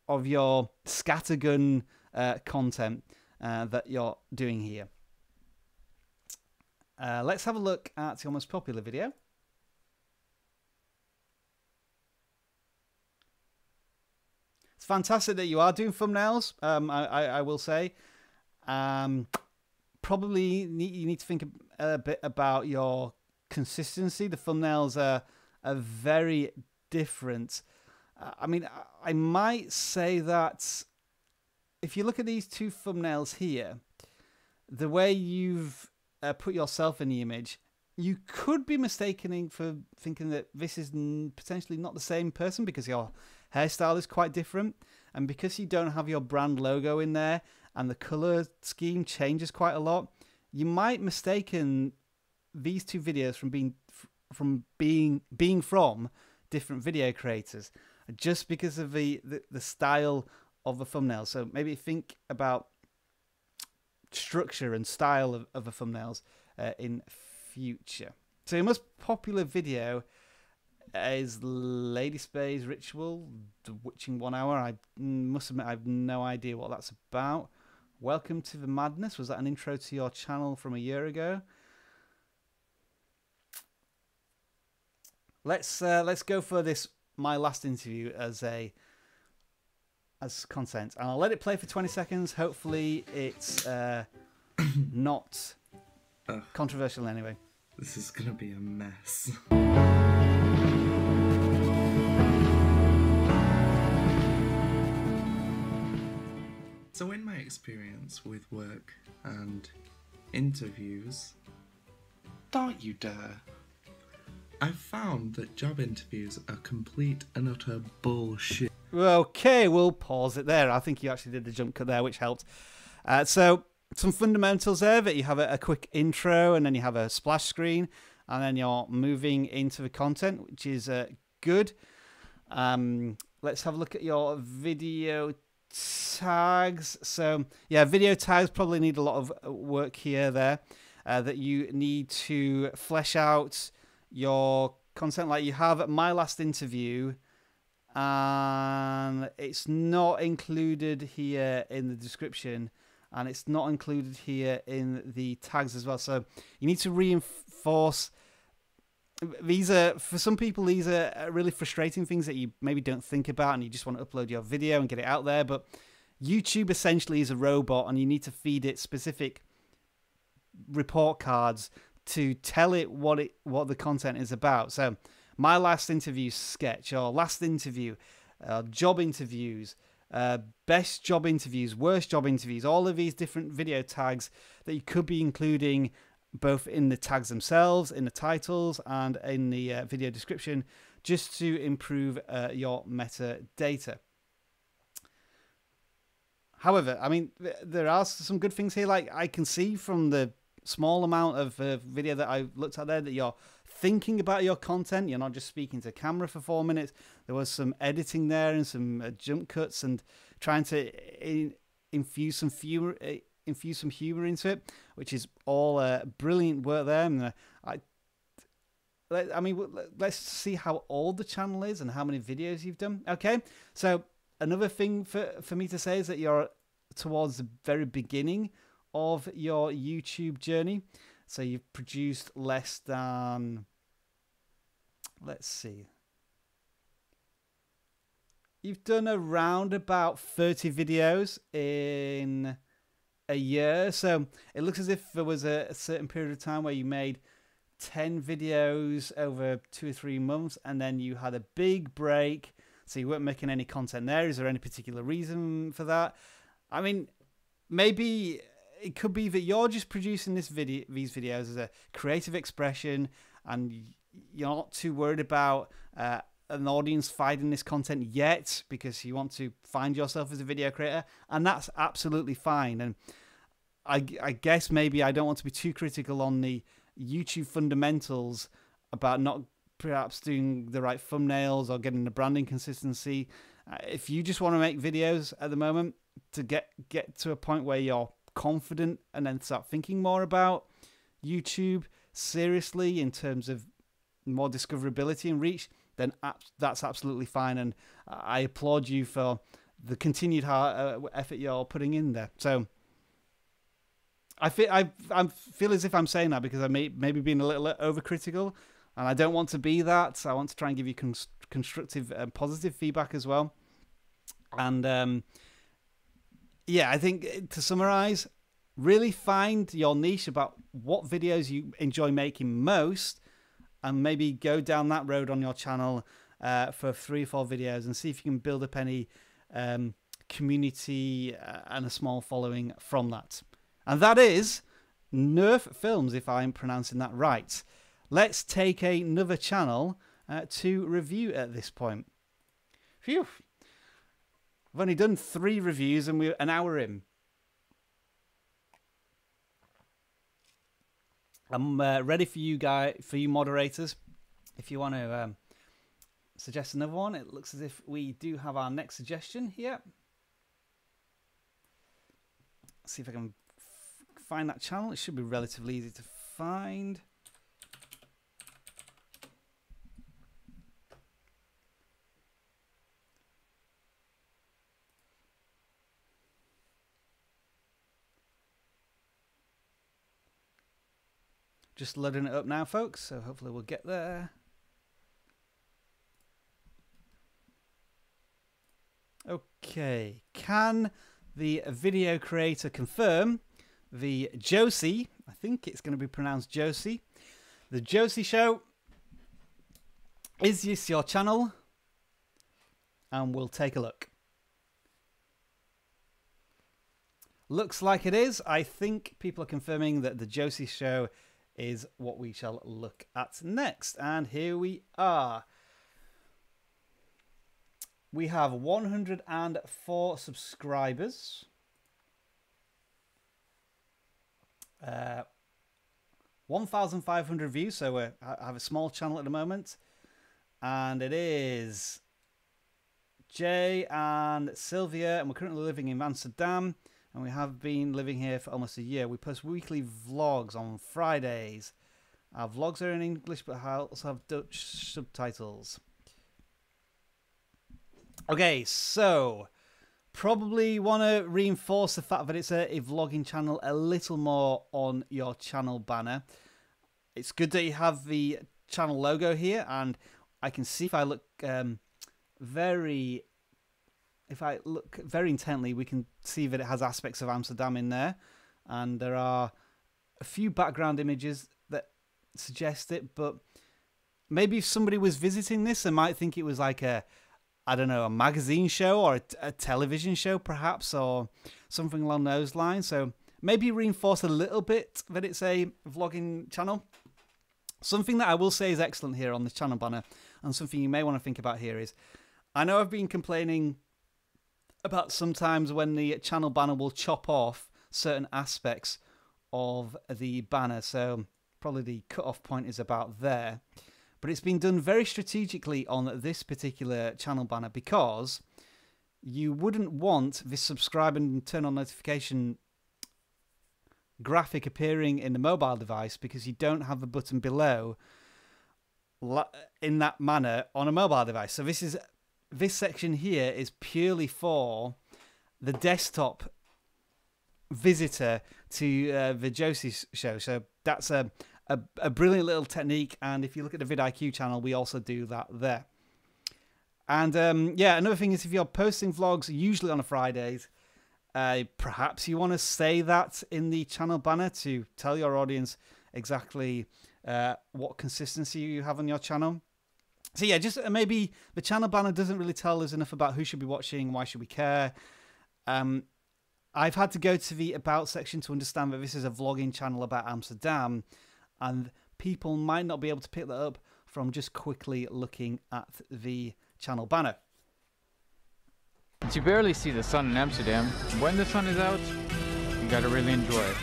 Speaker 1: of your scattergun content that you're doing here. Let's have a look at your most popular video. It's fantastic that you are doing thumbnails. I will say, probably you need to think a bit about your consistency. The thumbnails are very different. I mean, I might say that if you look at these two thumbnails here, the way you've put yourself in the image, you could be mistaken for thinking that this is potentially not the same person because your hairstyle is quite different, and because you don't have your brand logo in there and the color scheme changes quite a lot, you might mistaken these two videos from being from different video creators just because of the style of the thumbnail. So maybe think about structure and style of the thumbnails in future. So your most popular video is Lady Spay's Ritual, The Witching 1 Hour. I must admit I have no idea what that's about. Welcome to the Madness. Was that an intro to your channel from a year ago? Let's go for this, my last interview, as content, and I'll let it play for 20 seconds. Hopefully it's not controversial anyway.
Speaker 5: This is gonna be a mess. So in my experience with work and interviews, don't you dare, I've found that job interviews are complete and utter bullshit.
Speaker 1: Okay, we'll pause it there. I think you actually did the jump cut there, which helped. So some fundamentals there, that you have a quick intro and then you have a splash screen and then you're moving into the content, which is good. Let's have a look at your video tags. So yeah, video tags probably need a lot of work here that you need to flesh out your content like you have at my last interview, and it's not included here in the description and it's not included here in the tags as well. So you need to reinforce. These are, for some people, these are really frustrating things that you maybe don't think about and you just want to upload your video and get it out there. But YouTube essentially is a robot and you need to feed it specific report cards to tell it what the content is about. So my last interview sketch, or last interview, job interviews, best job interviews, worst job interviews, all of these different video tags that you could be including both in the tags themselves, in the titles, and in the video description, just to improve your metadata. However, I mean, there are some good things here. Like, I can see from the small amount of video that I looked at there that you're thinking about your content. You're not just speaking to camera for 4 minutes. There was some editing there and some jump cuts and trying to infuse some humor into it, which is all brilliant work there. And I mean, let's see how old the channel is and how many videos you've done. Okay, so another thing for me to say is that you're towards the very beginning of your YouTube journey. So you've produced less than, let's see, you've done around about 30 videos in a year. So it looks as if there was a certain period of time where you made 10 videos over 2 or 3 months and then you had a big break, so you weren't making any content there. Is there any particular reason for that? I mean, maybe it could be that you're just producing these videos as a creative expression and you're not too worried about an audience finding this content yet because you want to find yourself as a video creator, and that's absolutely fine. And I guess maybe I don't want to be too critical on the YouTube fundamentals about not perhaps doing the right thumbnails or getting the branding consistency. If you just want to make videos at the moment to get to a point where you're confident and then start thinking more about YouTube seriously in terms of more discoverability and reach, then that's absolutely fine, and I applaud you for the continued hard effort you're putting in there. So I feel as if I'm saying that because I maybe being a little overcritical, and I don't want to be that. I want to try and give you constructive and positive feedback as well. And yeah, I think to summarize, really find your niche about what videos you enjoy making most, and maybe go down that road on your channel for 3 or 4 videos and see if you can build up any community and a small following from that. And that is Nerf Films, if I'm pronouncing that right. Let's take another channel to review at this point. Phew. I've only done 3 reviews and we're an hour in. I'm ready for you moderators. If you want to suggest another one, it looks as if we do have our next suggestion here. Let's see if I can find that channel. It should be relatively easy to find. Just loading it up now, folks, so hopefully we'll get there. Okay, can the video creator confirm the Josie, I think it's going to be pronounced Josie, the Josie Show, is this your channel? And we'll take a look. Looks like it is. I think people are confirming that the Josie Show is what we shall look at next. And here we are. We have 104 subscribers. 1,500 views, so I have a small channel at the moment. And it is Jay and Sylvia, and we're currently living in Amsterdam. And we have been living here for almost a year. We post weekly vlogs on Fridays. Our vlogs are in English, but I also have Dutch subtitles. Okay, so probably want to reinforce the fact that it's a vlogging channel a little more on your channel banner. It's good that you have the channel logo here, and I can see if I look very intently, we can see that it has aspects of Amsterdam in there. And there are a few background images that suggest it, but maybe if somebody was visiting this, they might think it was like a, I don't know, a magazine show or a television show perhaps, or something along those lines. So maybe reinforce a little bit that it's a vlogging channel. Something that I will say is excellent here on this channel banner, and something you may want to think about here is, I know I've been complaining about sometimes when the channel banner will chop off certain aspects of the banner. So probably the cutoff point is about there. But it's been done very strategically on this particular channel banner, because you wouldn't want this subscribe and turn on notification graphic appearing in the mobile device, because you don't have the button below in that manner on a mobile device. So this section here is purely for the desktop visitor to the Josie Show. So that's a brilliant little technique. And if you look at the vidIQ channel, we also do that there. And yeah, another thing is, if you're posting vlogs, usually on a Fridays, perhaps you want to say that in the channel banner to tell your audience exactly what consistency you have on your channel. So yeah, just maybe the channel banner doesn't really tell us enough about who should be watching, why should we care. I've had to go to the About section to understand that this is a vlogging channel about Amsterdam, and people might not be able to pick that up from just quickly looking at the channel banner.
Speaker 6: You barely see the sun in Amsterdam. When the sun is out, you gotta really enjoy it.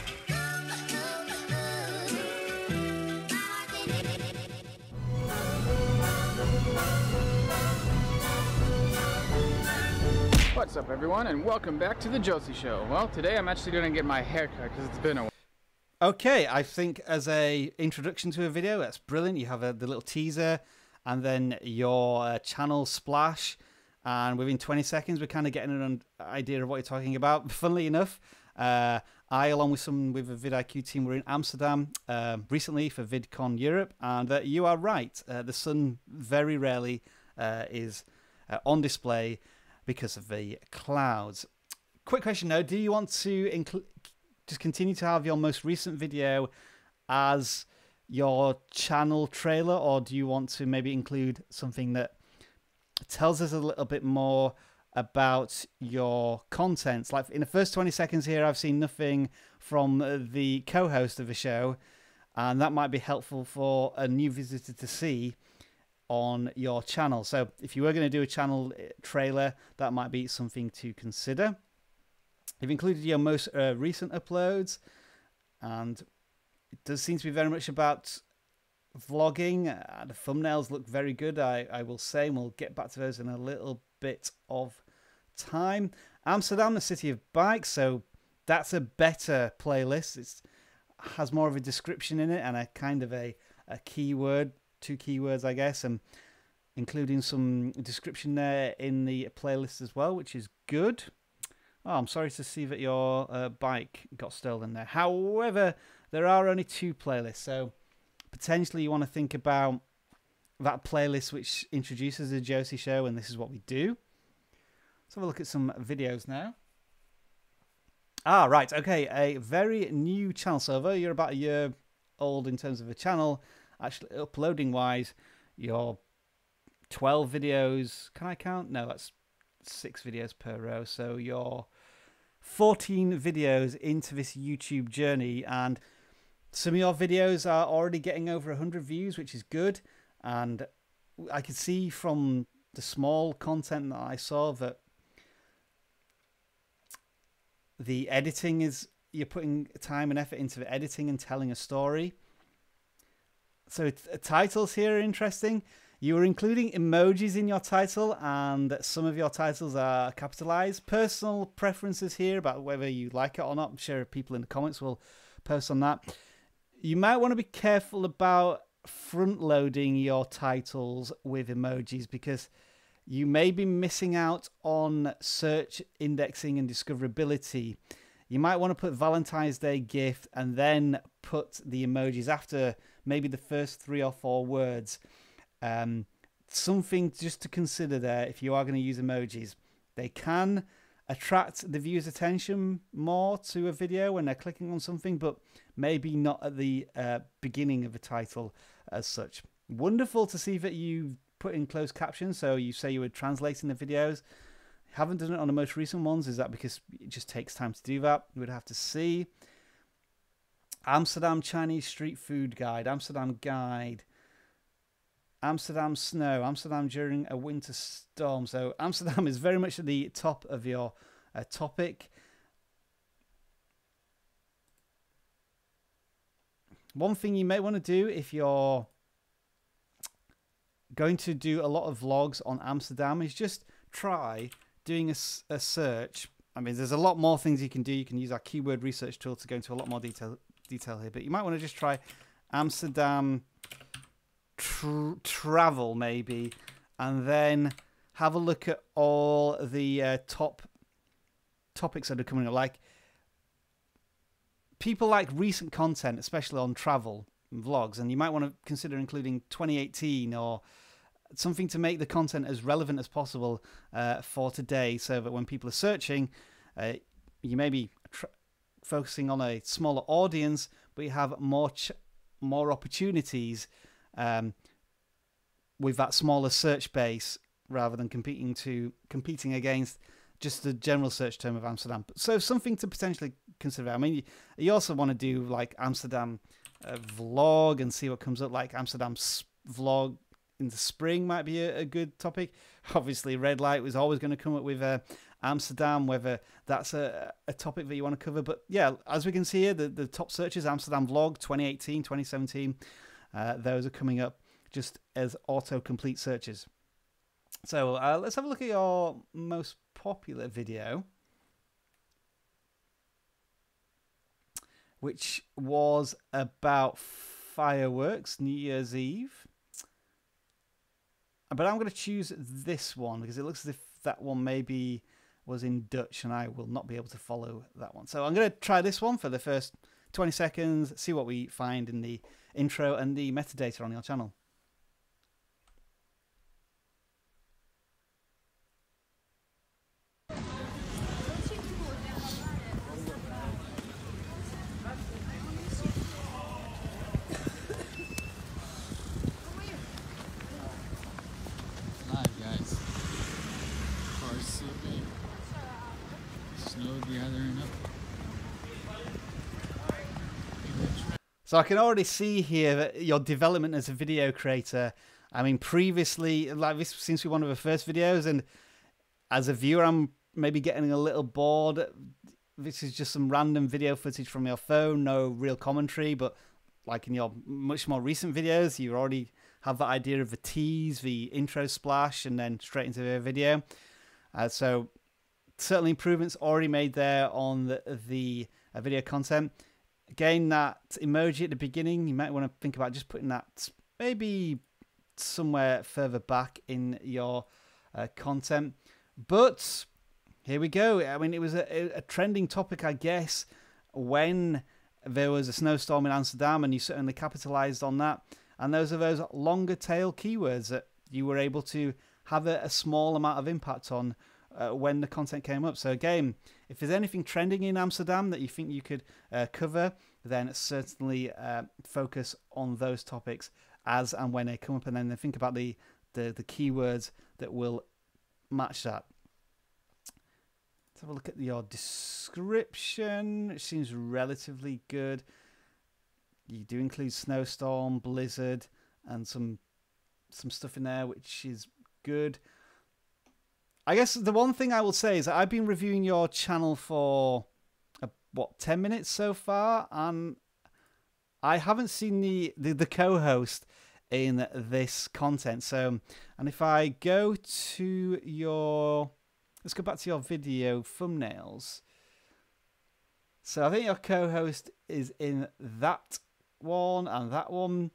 Speaker 6: What's up, everyone, and welcome back to the Josie Show. Well, today I'm actually going to get my hair cut because it's been a while.
Speaker 1: Okay, I think as a introduction to a video, that's brilliant. You have the little teaser and then your channel splash, and within 20 seconds we're kind of getting an idea of what you're talking about. Funnily enough, I, along with some with the vidIQ team, were in Amsterdam recently for VidCon Europe, and you are right, the sun very rarely is on display. because of the clouds. Quick question though, do you want to just continue to have your most recent video as your channel trailer, or do you want to maybe include something that tells us a little bit more about your content? Like in the first 20 seconds here, I've seen nothing from the co-host of the show, and that might be helpful for a new visitor to see on your channel. So if you were going to do a channel trailer, that might be something to consider. You've included your most recent uploads, and it does seem to be very much about vlogging. The thumbnails look very good, I will say, and we'll get back to those in a little bit of time. Amsterdam, the city of bikes, so that's a better playlist. It has more of a description in it and a kind of a keyword, 2 keywords, I guess, and including some description there in the playlist as well, which is good. Oh, I'm sorry to see that your bike got stolen there. However, there are only 2 playlists, so potentially you want to think about that playlist which introduces the Josie Show, and this is what we do. Let's have a look at some videos now. Ah, right, okay, a very new channel. So although you're about a year old in terms of a channel, actually uploading-wise, you're 12 videos. Can I count? No, that's 6 videos per row. So you're 14 videos into this YouTube journey, and some of your videos are already getting over 100 views, which is good. And I could see from the small content that I saw that the editing is, you're putting time and effort into the editing and telling a story. So titles here are interesting. You are including emojis in your title, and some of your titles are capitalized. Personal preferences here about whether you like it or not. I'm sure people in the comments will post on that. You might want to be careful about front loading your titles with emojis, because you may be missing out on search indexing and discoverability. You might want to put Valentine's Day gift and then put the emojis after maybe the first 3 or 4 words. Something just to consider there if you are going to use emojis. They can attract the viewer's attention more to a video when they're clicking on something, but maybe not at the beginning of a title as such. Wonderful to see that you put in closed captions, so you say you were translating the videos. Haven't done it on the most recent ones. Is that because it just takes time to do that? We would have to see. Amsterdam Chinese street food guide, Amsterdam guide, Amsterdam snow, Amsterdam during a winter storm. So Amsterdam is very much at the top of your topic. One thing you may want to do if you're going to do a lot of vlogs on Amsterdam is just try doing a search. I mean, there's a lot more things you can do. You can use our keyword research tool to go into a lot more detail here, but you might want to just try Amsterdam travel maybe, and then have a look at all the top topics that are coming up. Like, people like recent content, especially on travel and vlogs, and you might want to consider including 2018 or something to make the content as relevant as possible for today, so that when people are searching, you may be focusing on a smaller audience, but you have more opportunities with that smaller search base, rather than competing against just the general search term of Amsterdam. So something to potentially consider. I mean, you also want to do like Amsterdam vlog and see what comes up. Like Amsterdam vlog in the spring might be a good topic. Obviously, red light was always going to come up with Amsterdam, whether that's a topic that you want to cover. But yeah, as we can see here, the top searches, Amsterdam vlog 2018, 2017, those are coming up just as autocomplete searches. So let's have a look at your most popular video, which was about fireworks, New Year's Eve. But I'm going to choose this one because it looks as if that one maybe was in Dutch and I will not be able to follow that one. So I'm going to try this one for the first 20 seconds, see what we find in the intro and the metadata on your channel. So I can already see here that your development as a video creator. I mean, previously, like this seems to be one of the first videos, and as a viewer, I'm maybe getting a little bored. This is just some random video footage from your phone, no real commentary, but like in your much more recent videos, you already have that idea of the tease, the intro splash, and then straight into the video. So certainly improvements already made there on the video content. Again, that emoji at the beginning, you might want to think about just putting that maybe somewhere further back in your content. But here we go. I mean, it was a trending topic, I guess, when there was a snowstorm in Amsterdam, and you certainly capitalized on that. And those are those longer tail keywords that you were able to have a small amount of impact on when the content came up. So again, if there's anything trending in Amsterdam that you think you could cover, then certainly focus on those topics as and when they come up, and then think about the keywords that will match that. Let's have a look at your description. It seems relatively good. You do include snowstorm, blizzard, and some stuff in there, which is good. I guess the one thing I will say is that I've been reviewing your channel for, what, 10 minutes so far, and I haven't seen the co-host in this content. So, and if I go to your, let's go back to your video thumbnails. So I think your co-host is in that one and that one.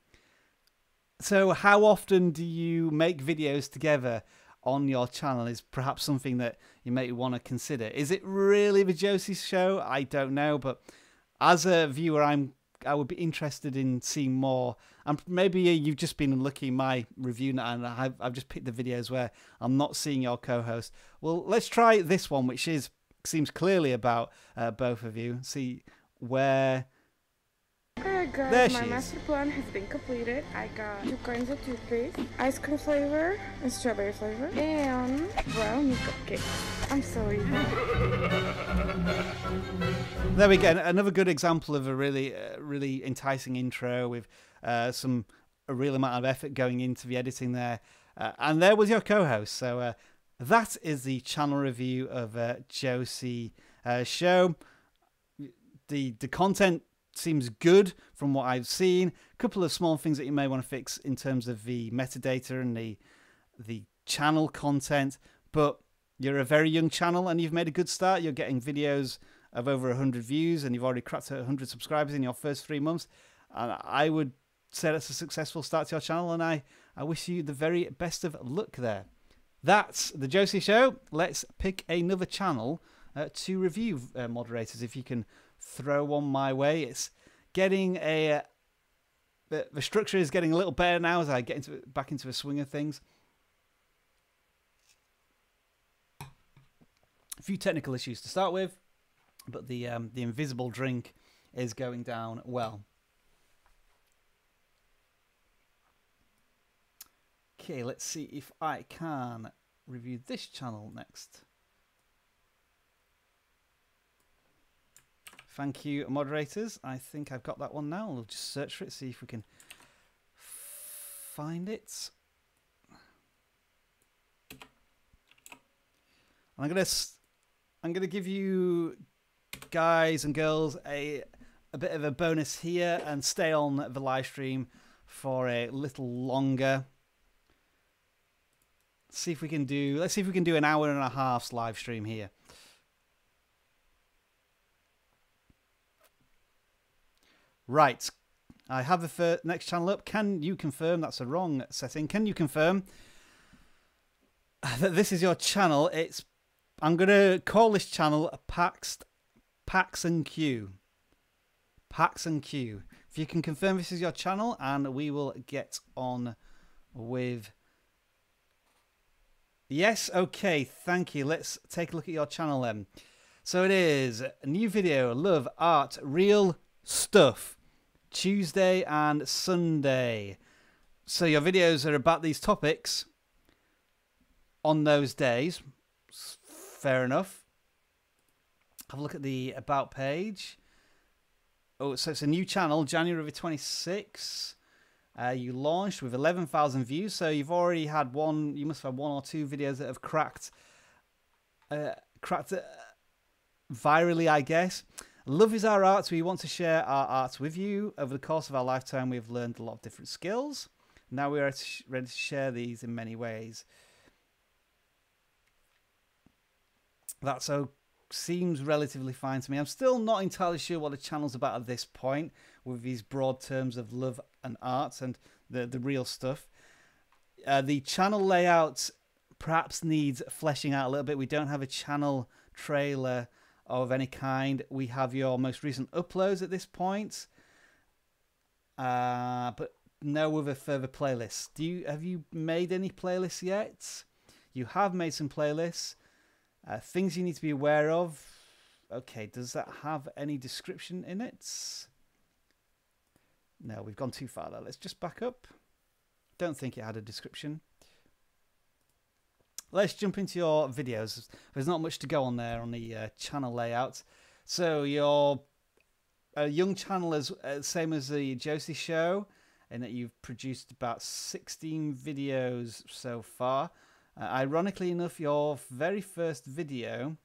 Speaker 1: So how often do you make videos together on your channel is perhaps something that you may want to consider. Is it really the Josie Show? I don't know, but as a viewer, I would be interested in seeing more. And maybe you've just been looking at my review and I've just picked the videos where I'm not seeing your co-host. Well, let's try this one, which seems clearly about both of you. See where.
Speaker 7: Alright guys,
Speaker 1: there
Speaker 7: my master plan has been completed. I got 2 kinds of toothpaste, ice cream flavor and strawberry flavor, and brownie cupcake. I'm sorry.
Speaker 1: There we go. Another good example of a really enticing intro with a real amount of effort going into the editing there. And there was your co-host. So that is the channel review of Josie Show. The content seems good from what I've seen. A couple of small things that you may want to fix in terms of the metadata and the channel content, but you're a very young channel and you've made a good start. You're getting videos of over 100 views and you've already cracked 100 subscribers in your first 3 months. And I would say that's a successful start to your channel, and I wish you the very best of luck there. That's the Josie Show. Let's pick another channel to review, moderators, if you can throw one my way. It's getting the structure is getting a little better now as I get back into the swing of things. A few technical issues to start with, but the invisible drink is going down well. Okay, let's see if I can review this channel next. Thank you, moderators. I think I've got that one now. We'll just search for it, see if we can find it. I'm gonna give you guys and girls a bit of a bonus here and stay on the live stream for a little longer. Let's see if we can do an hour and a half's live stream here. Right, I have the next channel up. Can you confirm? That's a wrong setting. Can you confirm that this is your channel? I'm going to call this channel Pax and Q. Pax and Q. If you can confirm this is your channel, and we will get on with. Yes, okay, thank you. Let's take a look at your channel then. So it is a new video, love, art, real stuff, Tuesday and Sunday. So your videos are about these topics on those days. Fair enough. Have a look at the about page. Oh, so it's a new channel, January 26th. You launched with 11,000 views, so you've already had one. You must have had one or two videos that have cracked virally, I guess. Love is our art. We want to share our art with you. Over the course of our lifetime, we've learned a lot of different skills. Now we are ready to share these in many ways. That seems relatively fine to me. I'm still not entirely sure what the channel's about at this point, with these broad terms of love and art and the real stuff. The channel layout perhaps needs fleshing out a little bit. We don't have a channel trailer of any kind. We have your most recent uploads at this point, but no other further playlists. Have you made any playlists yet? You have made some playlists. Things you need to be aware of. Okay, does that have any description in it? No, we've gone too far there. Let's just back up. Don't think it had a description. Let's jump into your videos. There's not much to go on there on the channel layout. So your young channel is same as the Josie Show, in that you've produced about 16 videos so far. Ironically enough, your very first video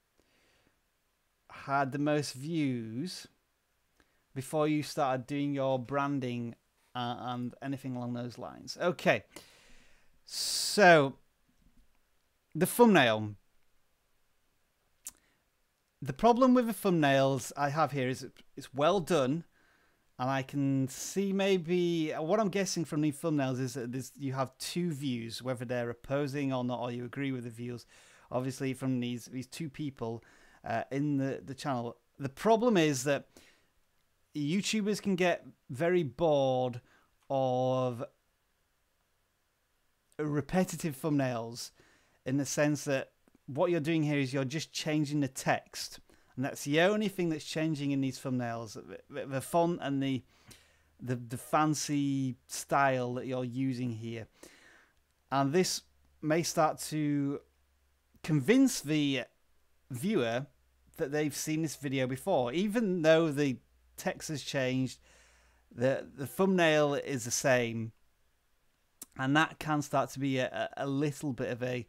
Speaker 1: had the most views before you started doing your branding and anything along those lines. Okay, so the thumbnail. The problem with the thumbnails I have here is it's well done, and I can see maybe what I'm guessing from these thumbnails is that you have two views, whether they're opposing or not, or you agree with the views. Obviously, from these two people in the channel. The problem is that YouTubers can get very bored of repetitive thumbnails, in the sense that what you're doing here is you're just changing the text. And that's the only thing that's changing in these thumbnails. The font and the fancy style that you're using here. And this may start to convince the viewer that they've seen this video before. Even though the text has changed, the thumbnail is the same. And that can start to be a little bit of a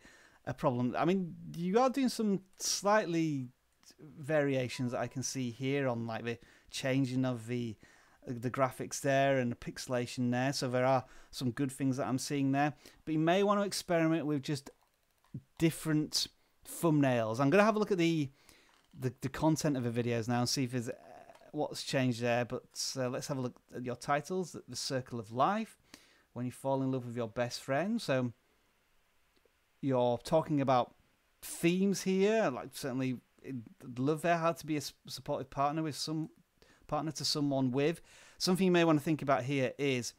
Speaker 1: problem. I mean, you are doing some slightly variations that I can see here on like the changing of the graphics there and the pixelation there, so there are some good things that I'm seeing there, but you may want to experiment with just different thumbnails. I'm going to have a look at the content of the videos now and see if there's what's changed there, but let's have a look at your titles. The Circle of Life, when you fall in love with your best friend. So you're talking about themes here, like certainly love there, how to be a supportive partner with to someone with. Something you may want to think about here is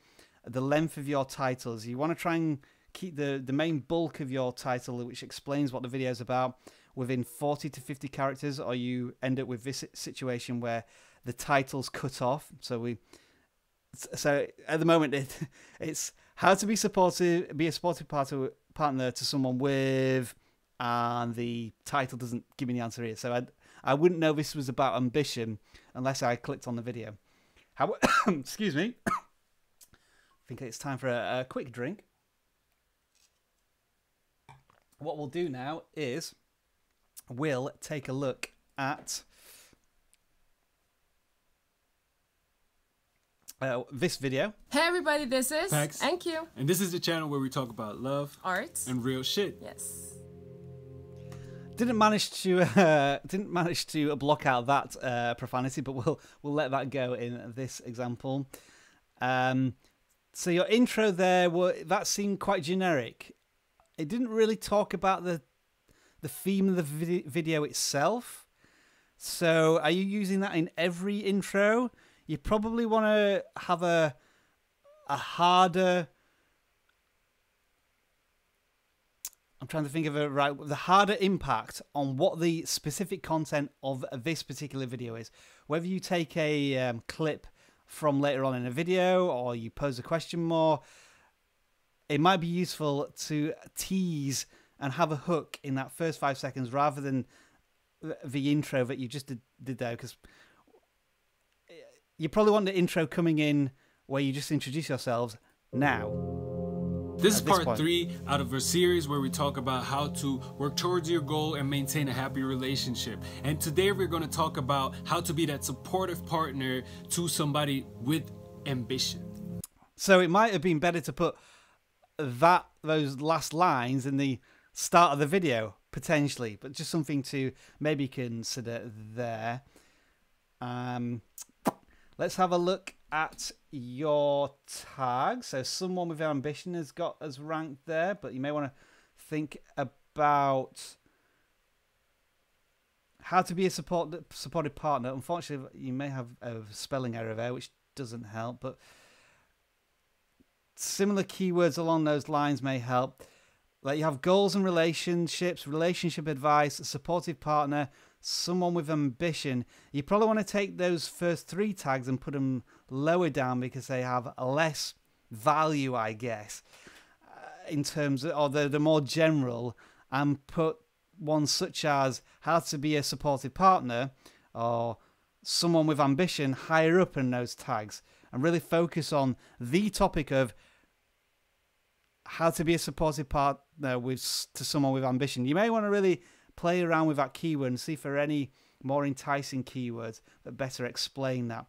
Speaker 1: the length of your titles. You want to try and keep the main bulk of your title, which explains what the video is about, within 40 to 50 characters, or you end up with this situation where the title's cut off. So at the moment it's how to be a supportive partner to someone with, and the title doesn't give me the answer here. So I wouldn't know this was about ambition unless I clicked on the video. Excuse me. I think it's time for a quick drink. What we'll do now is we'll take a look at this video.
Speaker 8: Hey everybody, this is
Speaker 9: Pax.
Speaker 8: NQ.
Speaker 9: And this is the channel where we talk about love,
Speaker 8: art,
Speaker 9: and real shit.
Speaker 8: Yes.
Speaker 1: Didn't manage to block out that profanity, but we'll let that go in this example. So your intro there, that seemed quite generic. It didn't really talk about the theme of the video itself. So are you using that in every intro? You probably want to have a harder... I'm trying to think of the harder impact on what the specific content of this particular video is. Whether you take a clip from later on in a video or you pose a question more, it might be useful to tease and have a hook in that first 5 seconds rather than the intro that you just did there, because you probably want the intro coming in where you just introduce yourselves now.
Speaker 9: This is part 3 out of a series where we talk about how to work towards your goal and maintain a happy relationship. And today we're going to talk about how to be that supportive partner to somebody with ambition.
Speaker 1: So it might have been better to put those last lines in the start of the video, potentially, but just something to maybe consider there. Let's have a look at your tag. So someone with ambition has got us ranked there, but you may want to think about how to be a supportive partner. Unfortunately, you may have a spelling error there, which doesn't help, but similar keywords along those lines may help. Like you have goals and relationships, relationship advice, a supportive partner, someone with ambition. You probably want to take those first 3 tags and put them lower down because they have less value, I guess, in terms of, or they're more general, and put ones such as how to be a supportive partner or someone with ambition higher up in those tags, and really focus on the topic of how to be a supportive partner to someone with ambition. You may want to really play around with that keyword and see if there are any more enticing keywords that better explain that.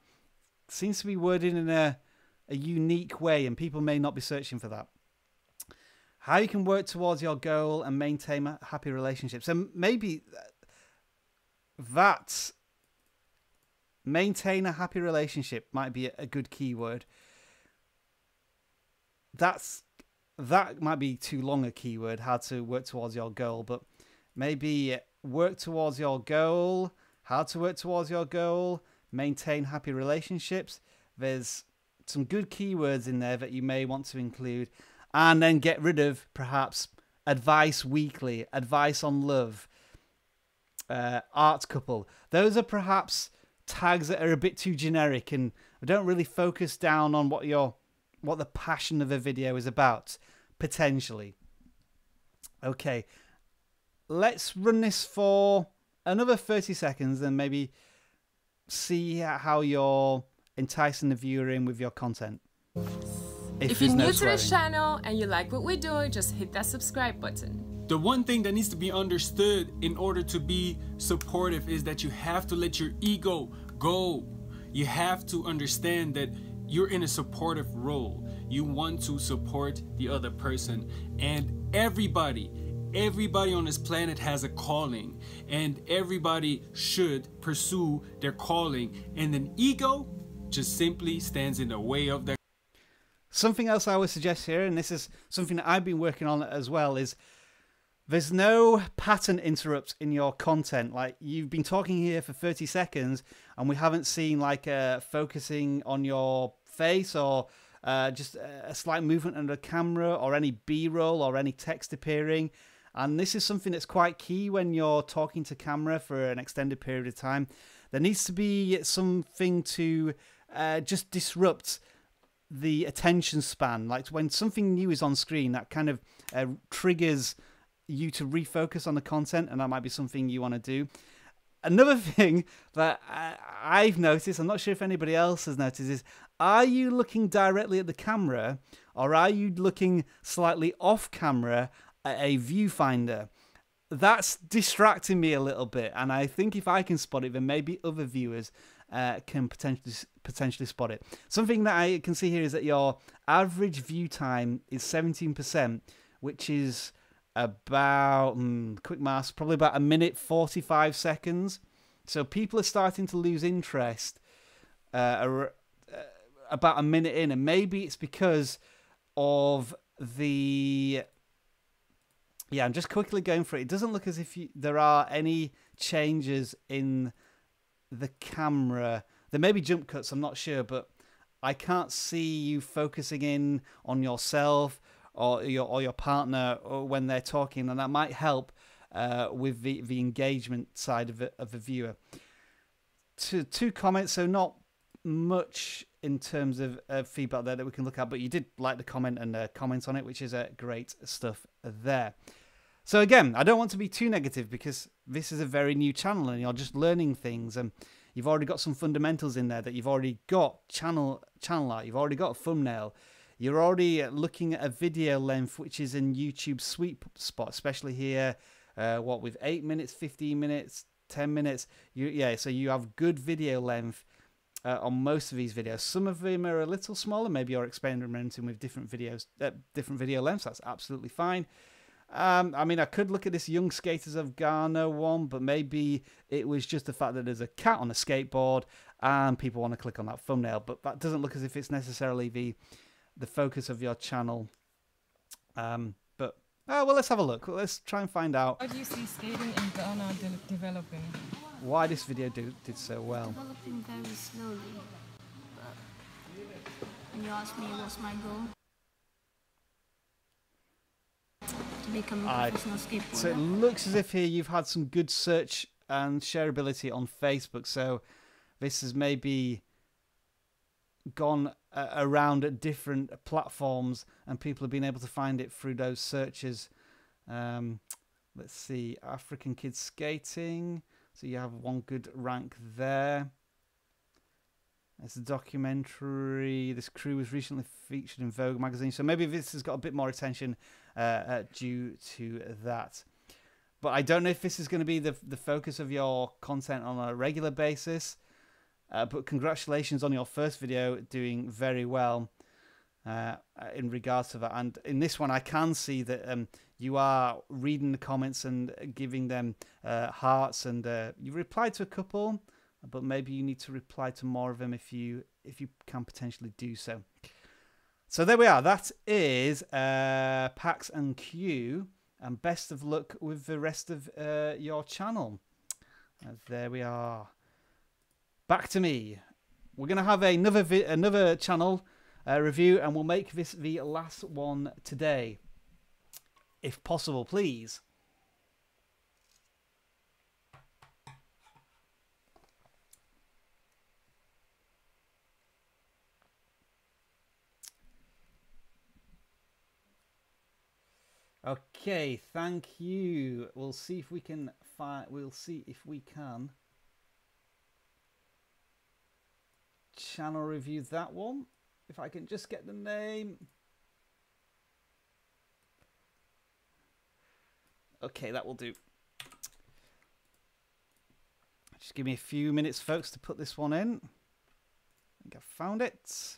Speaker 1: It seems to be worded in a unique way, and people may not be searching for that. How you can work towards your goal and maintain a happy relationship. So maybe that maintain a happy relationship might be a good keyword. That might be too long a keyword, how to work towards your goal, but maybe work towards your goal, how to work towards your goal, maintain happy relationships. There's some good keywords in there that you may want to include, and then get rid of perhaps advice weekly, advice on love, art couple. Those are perhaps tags that are a bit too generic and don't really focus down on what the passion of the video is about, potentially. Okay, let's run this for another 30 seconds and maybe see how you're enticing the viewer in with your content.
Speaker 8: If you're new to this channel and you like what we do, just hit that subscribe button.
Speaker 9: The one thing that needs to be understood in order to be supportive is that you have to let your ego go. You have to understand that you're in a supportive role. You want to support the other person, and everybody on this planet has a calling, and everybody should pursue their calling, and an ego just simply stands in the way of that.
Speaker 1: Something else I would suggest here, and this is something that I've been working on as well, is there's no pattern interrupts in your content. Like, you've been talking here for 30 seconds and we haven't seen like focusing on your face or just a slight movement under the camera or any B-roll or any text appearing. And this is something that's quite key when you're talking to camera for an extended period of time. There needs to be something to just disrupt the attention span. Like when something new is on screen, that kind of triggers you to refocus on the content, and that might be something you want to do. Another thing that I've noticed, I'm not sure if anybody else has noticed, is are you looking directly at the camera or are you looking slightly off camera at a viewfinder? That's distracting me a little bit, and I think if I can spot it, then maybe other viewers can potentially spot it. Something that I can see here is that your average view time is 17%, which is about, quick maths, probably about 1 minute 45 seconds. So people are starting to lose interest about 1 minute in, and maybe it's because of the... Yeah, I'm just quickly going for it. It doesn't look as if there are any changes in the camera. There may be jump cuts, I'm not sure, but I can't see you focusing in on yourself or your partner or when they're talking, and that might help with the engagement side of the viewer. Two comments, so not much in terms of feedback there that we can look at, but you did like the comment and comment on it, which is great stuff there. So again, I don't want to be too negative because this is a very new channel and you're just learning things, and You've already got some fundamentals in there, that you've already got channel art, you've already got a thumbnail, you're already looking at a video length, which is in YouTube's sweet spot, especially here, what, with 8 minutes, 15 minutes, 10 minutes. So you have good video length on most of these videos. Some of them are a little smaller. Maybe you're experimenting with different videos, different video lengths. That's absolutely fine. I mean, I could look at this Young Skaters of Ghana one, but maybe it was just the fact that there's a cat on a skateboard and people want to click on that thumbnail. But that doesn't look as if it's necessarily the focus of your channel. Well, let's have a look. Let's try and find out.
Speaker 8: How do you see skating in Ghana developing?
Speaker 1: Why this video did so well.
Speaker 4: Developing very slowly. But when you ask me what's my goal, to become a professional skateboarder.
Speaker 1: So it looks as if here you've had some good search and shareability on Facebook. So this has maybe gone around different platforms and people have been able to find it through those searches. Let's see, African kids skating. So you have one good rank there. It's a documentary. This crew was recently featured in Vogue magazine. So maybe this has got a bit more attention due to that. But I don't know if this is going to be the focus of your content on a regular basis. But congratulations on your first video, doing very well in regards to that. And in this one, I can see that you are reading the comments and giving them hearts. And you replied to a couple, but maybe you need to reply to more of them if you can potentially do so. So there we are. That is Pax and Q. And best of luck with the rest of your channel. There we are. Back to me. We're going to have another channel review, and we'll make this the last one today, if possible, please. Okay, thank you. We'll see if we can find. We'll see if we can channel review that one. If I can just get the name. Okay, that will do. Just give me a few minutes, folks, to put this one in. I think I found it.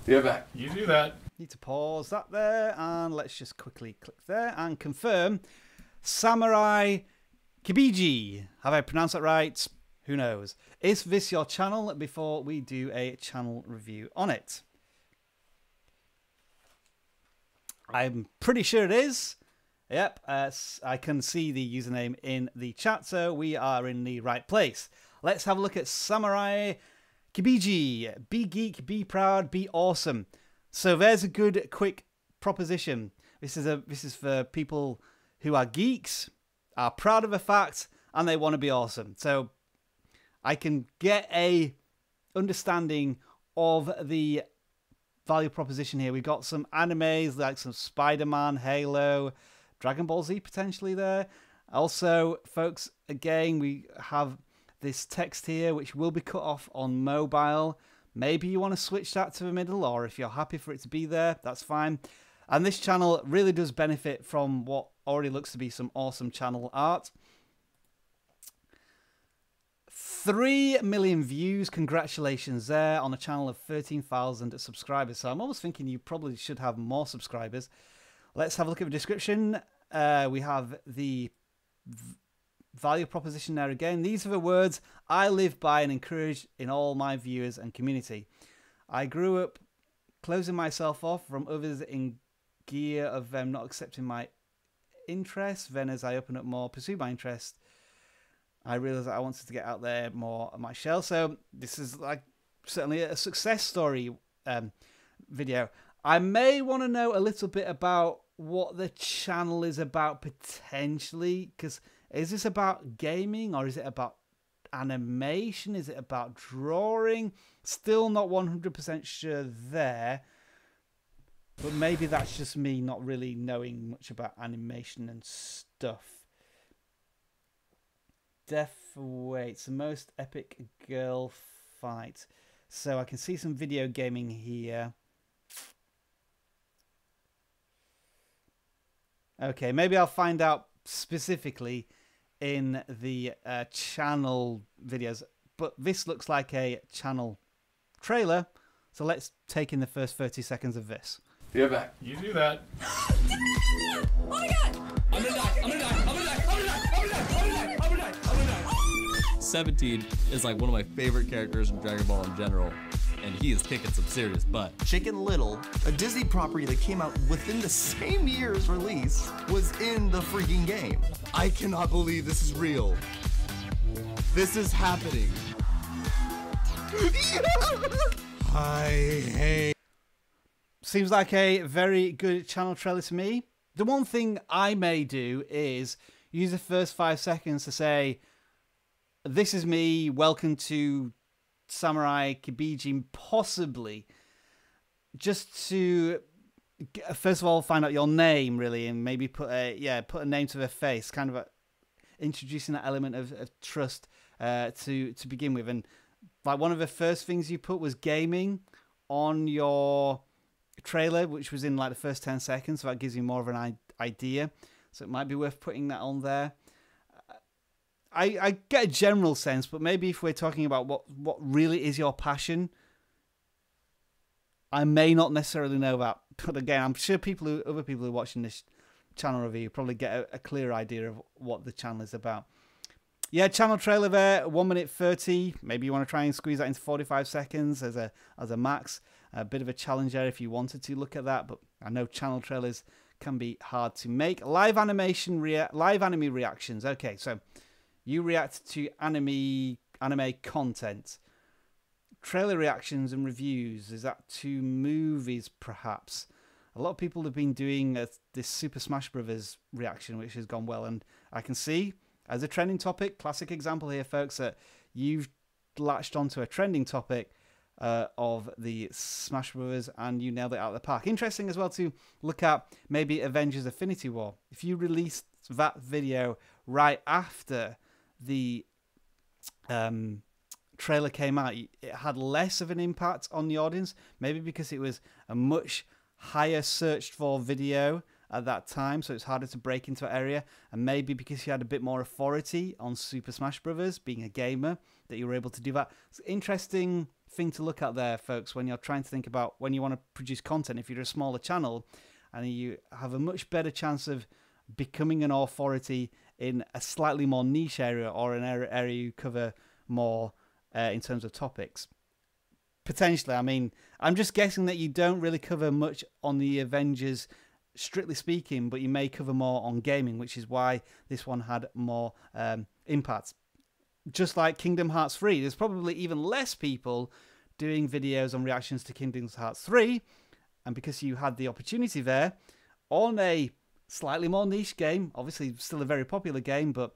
Speaker 10: You're back. You do that.
Speaker 1: Need to pause that there, and let's just quickly click there and confirm. Samurai Kibiji. Have I pronounced that right? Who knows? Is this your channel before we do a channel review on it? I'm pretty sure it is. Yep, I can see the username in the chat, so we are in the right place. Let's have a look at Samurai Kibiji. Be geek, be proud, be awesome. So there's a good, quick proposition. This is for people who are geeks, are proud of a fact, and they want to be awesome. So I can get a understanding of the value proposition here. We've got some animes like some Spider-Man, Halo, Dragon Ball Z potentially there. Also, folks, again, we have this text here which will be cut off on mobile. Maybe you want to switch that to the middle, or if you're happy for it to be there, that's fine. And this channel really does benefit from what already looks to be some awesome channel art. 3 million views, congratulations there, on a channel of 13,000 subscribers. So I'm almost thinking you probably should have more subscribers. Let's have a look at the description. We have the value proposition there again. These are the words I live by and encourage in all my viewers and community. I grew up closing myself off from others in gear of them not accepting my interests. Then as I open up more, pursue my interest, I realized that I wanted to get out there more of my shell. So this is like certainly a success story video. I may want to know a little bit about what the channel is about potentially, because is this about gaming or is it about animation? Is it about drawing? Still not 100% sure there. But maybe that's just me not really knowing much about animation and stuff. Death waits, the most epic girl fight. So I can see some video gaming here. Okay, maybe I'll find out specifically in the channel videos. But this looks like a channel trailer. So let's take in the first 30 seconds of this.
Speaker 10: You're back.
Speaker 11: You do that.
Speaker 12: Oh my god! I'm gonna die! I'm gonna die! I'm gonna die! I'm gonna die! I'm gonna die! I'm gonna die! I'm gonna die! I'm gonna die!
Speaker 13: 17 is like one of my favorite characters from Dragon Ball in general, and he is kicking some serious butt.
Speaker 14: Chicken Little, a Disney property that came out within the same year's release, was in the freaking game. I cannot believe this is real. This is happening. Hey.
Speaker 1: Seems like a very good channel trailer to me. The one thing I may do is use the first 5 seconds to say, this is me, welcome to Samurai Kibiji, possibly. Just to, first of all, find out your name, really, and maybe put a name to their face, kind of introducing that element of trust to begin with. And like one of the first things you put was gaming on your trailer, which was in like the first 10 seconds, so that gives you more of an idea. So it might be worth putting that on there. I get a general sense, but maybe if we're talking about what really is your passion, I may not necessarily know that. But again, I'm sure other people who are watching this channel review probably get a clear idea of what the channel is about. Yeah, channel trailer there, 1 minute 30. Maybe you want to try and squeeze that into 45 seconds as a max. A bit of a challenge there if you wanted to look at that, but I know channel trailers can be hard to make. Live anime reactions. Okay, so you react to anime content. Trailer reactions and reviews. Is that to movies, perhaps? A lot of people have been doing this Super Smash Bros. Reaction, which has gone well, and I can see as a trending topic, classic example here, folks, that you've latched onto a trending topic of the Smash Bros. And you nailed it out of the park. Interesting as well to look at maybe Avengers Infinity War. If you released that video right after the trailer came out, it had less of an impact on the audience, maybe because it was a much higher searched for video at that time, so it's harder to break into that area, and maybe because you had a bit more authority on Super Smash Bros. Being a gamer, that you were able to do that. It's an interesting thing to look at there, folks, when you're trying to think about when you want to produce content. If you're a smaller channel and you have a much better chance of becoming an authority in a slightly more niche area, or an area you cover more in terms of topics. Potentially, I mean, I'm just guessing that you don't really cover much on the Avengers, strictly speaking, but you may cover more on gaming, which is why this one had more impact. Just like Kingdom Hearts 3, there's probably even less people doing videos on reactions to Kingdom Hearts 3, and because you had the opportunity there on a slightly more niche game, obviously still a very popular game, but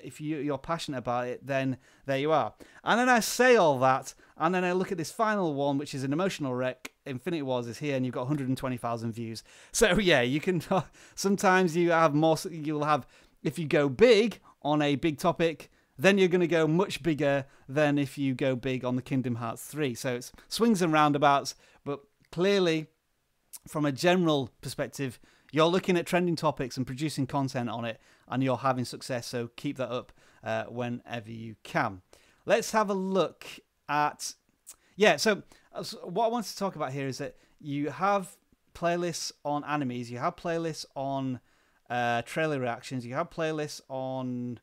Speaker 1: if you're passionate about it, then there you are. And then I say all that, and then I look at this final one, which is an emotional wreck. Infinity Wars is here, and you've got 120,000 views. So yeah, you can sometimes you have more. You'll have, if you go big on a big topic, then you're going to go much bigger than if you go big on the Kingdom Hearts 3. So it's swings and roundabouts, but clearly, from a general perspective, you're looking at trending topics and producing content on it, and you're having success, so keep that up whenever you can. Let's have a look at... Yeah, so what I want to talk about here is that you have playlists on animes, you have playlists on trailer reactions, you have playlists on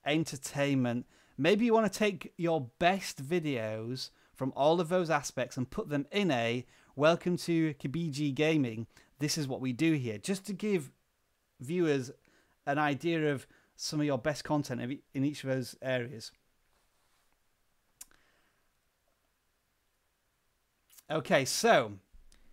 Speaker 1: entertainment. Maybe you want to take your best videos from all of those aspects and put them in a Welcome to Kibiji Gaming. This is what we do here, just to give viewers an idea of some of your best content in each of those areas. Okay, so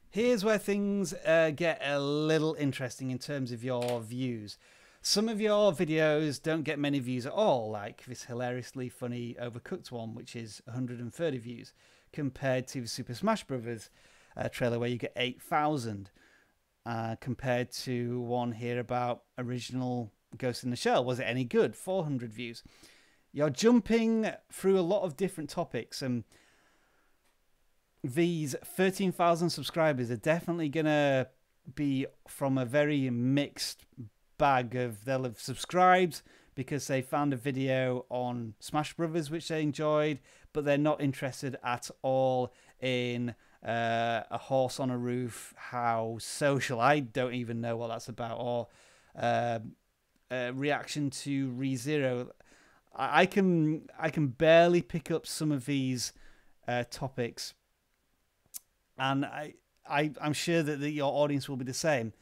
Speaker 1: here's where things get a little interesting in terms of your views. Some of your videos don't get many views at all, like this hilariously funny Overcooked one, which is 130 views, compared to the Super Smash Bros. Trailer where you get 8,000, compared to one here about original Ghost in the Shell. Was it any good? 400 views. You're jumping through a lot of different topics, and these 13,000 subscribers are definitely going to be from a very mixed bag of, they'll have subscribed because they found a video on Smash Brothers which they enjoyed, but they're not interested at all in a horse on a roof, how social, I don't even know what that's about, or reaction to ReZero. I can barely pick up some of these topics, and I'm sure that your audience will be the same.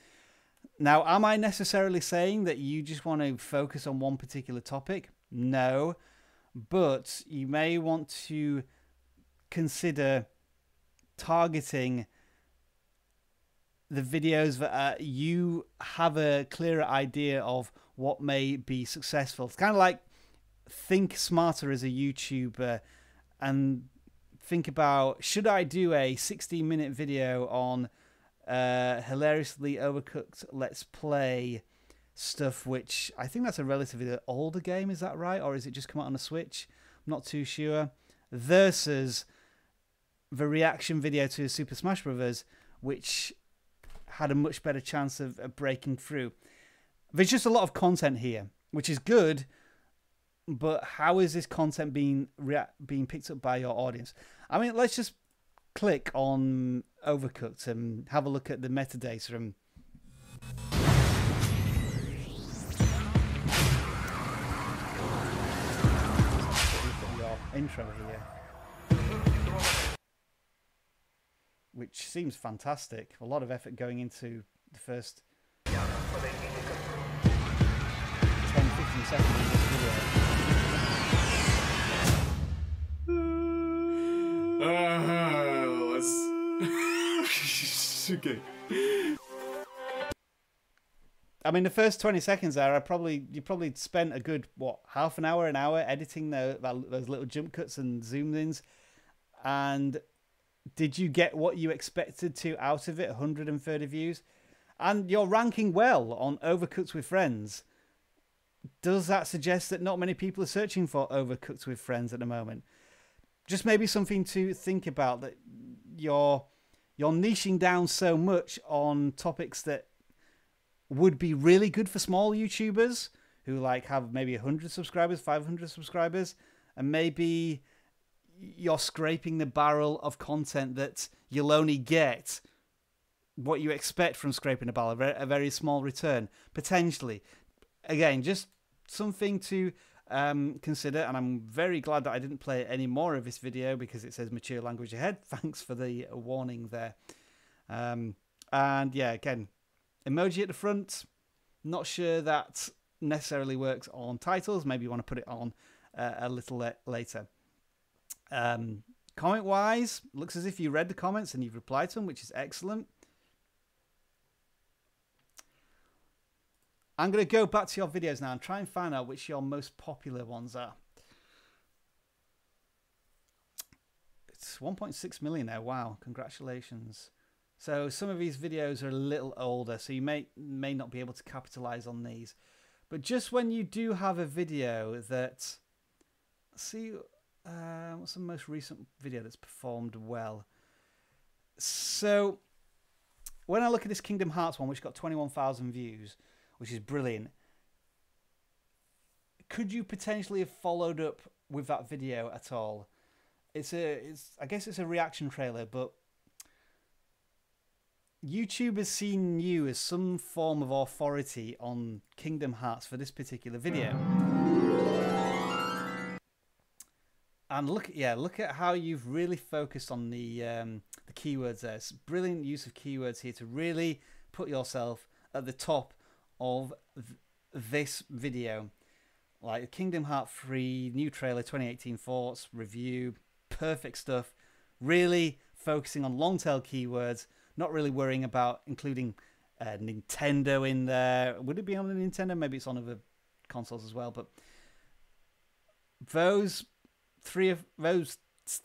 Speaker 1: Now, am I necessarily saying that you just want to focus on one particular topic? No, but you may want to consider targeting the videos that you have a clearer idea of what may be successful. It's kind of like think smarter as a YouTuber and think about, should I do a 16-minute video on hilariously overcooked let's play stuff, which I think that's a relatively older game, is that right? Or is it just come out on the Switch? I'm not too sure. Versus the reaction video to Super Smash Bros., which had a much better chance of breaking through. There's just a lot of content here, which is good, but how is this content being picked up by your audience? I mean, let's just click on Overcooked and have a look at the metadata. And your intro here, which seems fantastic. A lot of effort going into the first 10-15 seconds of this video.
Speaker 9: Okay.
Speaker 1: I mean, the first 20 seconds there, you probably spent a good, what, half an hour editing those little jump cuts and zoom ins. And did you get what you expected to out of it? 130 views. And you're ranking well on Overcooked with Friends. Does that suggest that not many people are searching for Overcooked with Friends at the moment? Just maybe something to think about, that you're niching down so much on topics that would be really good for small YouTubers who like have maybe 100 subscribers, 500 subscribers, and maybe you're scraping the barrel of content that you'll only get what you expect from scraping a barrel, a very small return, potentially. Again, just something to consider, and I'm very glad that I didn't play any more of this video because it says mature language ahead. Thanks for the warning there. And yeah, again, emoji at the front, not sure that necessarily works on titles. Maybe you want to put it on a little later. Comment wise, looks as if you read the comments and you've replied to them, which is excellent. I'm going to go back to your videos now and try and find out which your most popular ones are. It's 1.6 million now. Wow, congratulations. So some of these videos are a little older, so you may not be able to capitalize on these. But just when you do have a video that, see, what's the most recent video that's performed well? So when I look at this Kingdom Hearts one, which got 21,000 views, which is brilliant, could you potentially have followed up with that video at all? I guess it's a reaction trailer, but YouTube has seen you as some form of authority on Kingdom Hearts for this particular video. And look at how you've really focused on the keywords there. It's brilliant use of keywords here to really put yourself at the top of this video. Like Kingdom Hearts 3, new trailer, 2018 thoughts, review, perfect stuff. Really focusing on long tail keywords, not really worrying about including Nintendo in there. Would it be on the Nintendo? Maybe it's on other consoles as well. But those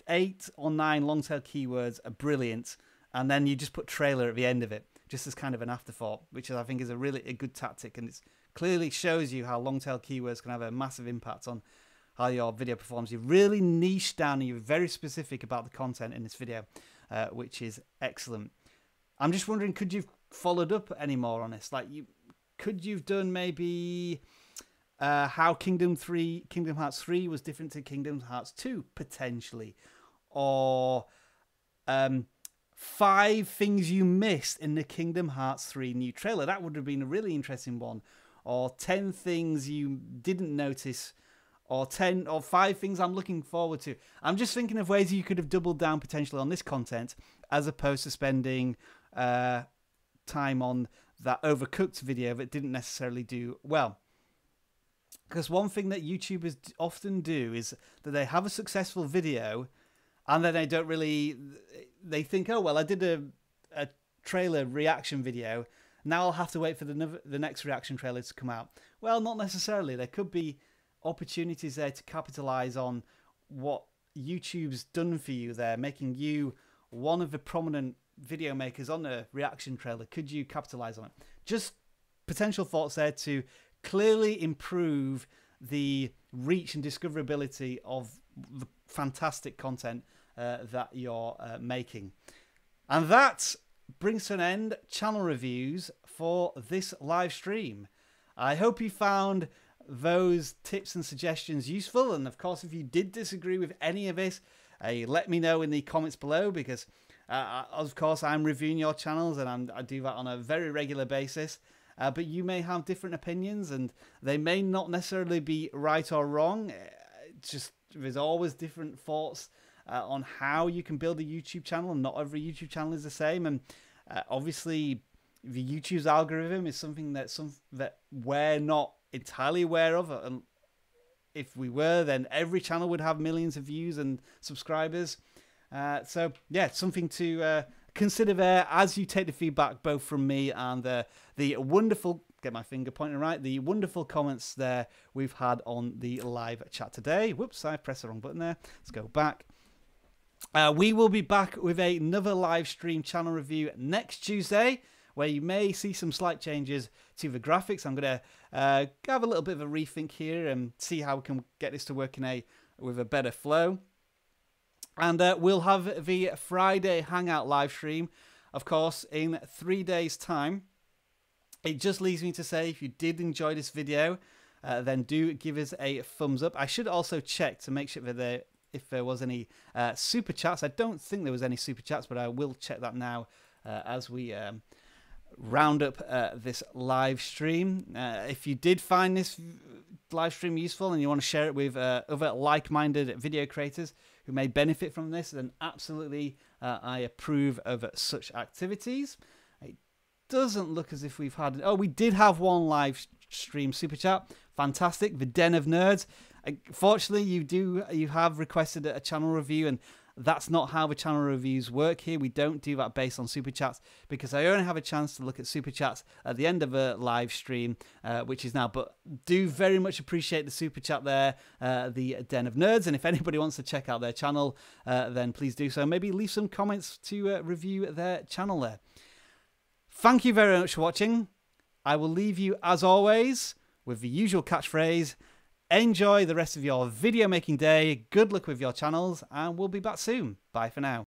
Speaker 1: 8 or 9 long tail keywords are brilliant, and then you just put trailer at the end of it, just as kind of an afterthought, which I think is a really good tactic, and it clearly shows you how long tail keywords can have a massive impact on how your video performs. You've really niched down and you're very specific about the content in this video, which is excellent. I'm just wondering, could you have followed up any more on this? Like, could you've done maybe how Kingdom Hearts 3 was different to Kingdom Hearts 2 potentially, or 5 things you missed in the Kingdom Hearts 3 new trailer. That would have been a really interesting one. Or 10 things you didn't notice, or 5 things I'm looking forward to. I'm just thinking of ways you could have doubled down potentially on this content, as opposed to spending time on that Overcooked video that didn't necessarily do well. Because one thing that YouTubers often do is that they have a successful video, and then they don't really, they think, oh, well, I did a trailer reaction video. Now I'll have to wait for the next reaction trailer to come out. Well, not necessarily. There could be opportunities there to capitalize on what YouTube's done for you there, making you one of the prominent video makers on a reaction trailer. Could you capitalize on it? Just potential thoughts there to clearly improve the reach and discoverability of the fantastic content that you're making. And that brings to an end channel reviews for this live stream. I hope you found those tips and suggestions useful, and of course, if you did disagree with any of this, let me know in the comments below, because of course I'm reviewing your channels, and I do that on a very regular basis. But you may have different opinions, and they may not necessarily be right or wrong. Just there's always different thoughts on how you can build a YouTube channel, and not every YouTube channel is the same. And obviously, the YouTube's algorithm is something that we're not entirely aware of. And if we were, then every channel would have millions of views and subscribers. So yeah, something to consider there as you take the feedback both from me and the wonderful, get my finger pointing right, the wonderful comments there we've had on the live chat today. Whoops, I pressed the wrong button there. Let's go back. We will be back with another live stream channel review next Tuesday, where you may see some slight changes to the graphics. I'm going to have a little bit of a rethink here and see how we can get this to work with a better flow. And we'll have the Friday Hangout live stream, of course, in 3 days' time. It just leaves me to say, if you did enjoy this video, then do give us a thumbs up. I should also check to make sure that if there was any super chats. I don't think there was any super chats, but I will check that now as we round up this live stream. If you did find this live stream useful and you want to share it with other like-minded video creators who may benefit from this, then absolutely I approve of such activities. It doesn't look as if we've had... Oh, we did have one live stream super chat. Fantastic. The Den of Nerds. Fortunately, you have requested a channel review, and that's not how the channel reviews work here. We don't do that based on super chats, because I only have a chance to look at super chats at the end of a live stream, which is now. But do very much appreciate the super chat there, the Den of Nerds. And if anybody wants to check out their channel, then please do so. Maybe leave some comments to review their channel there. Thank you very much for watching. I will leave you, as always, with the usual catchphrase. Enjoy the rest of your video making day. Good luck with your channels, and we'll be back soon. Bye for now.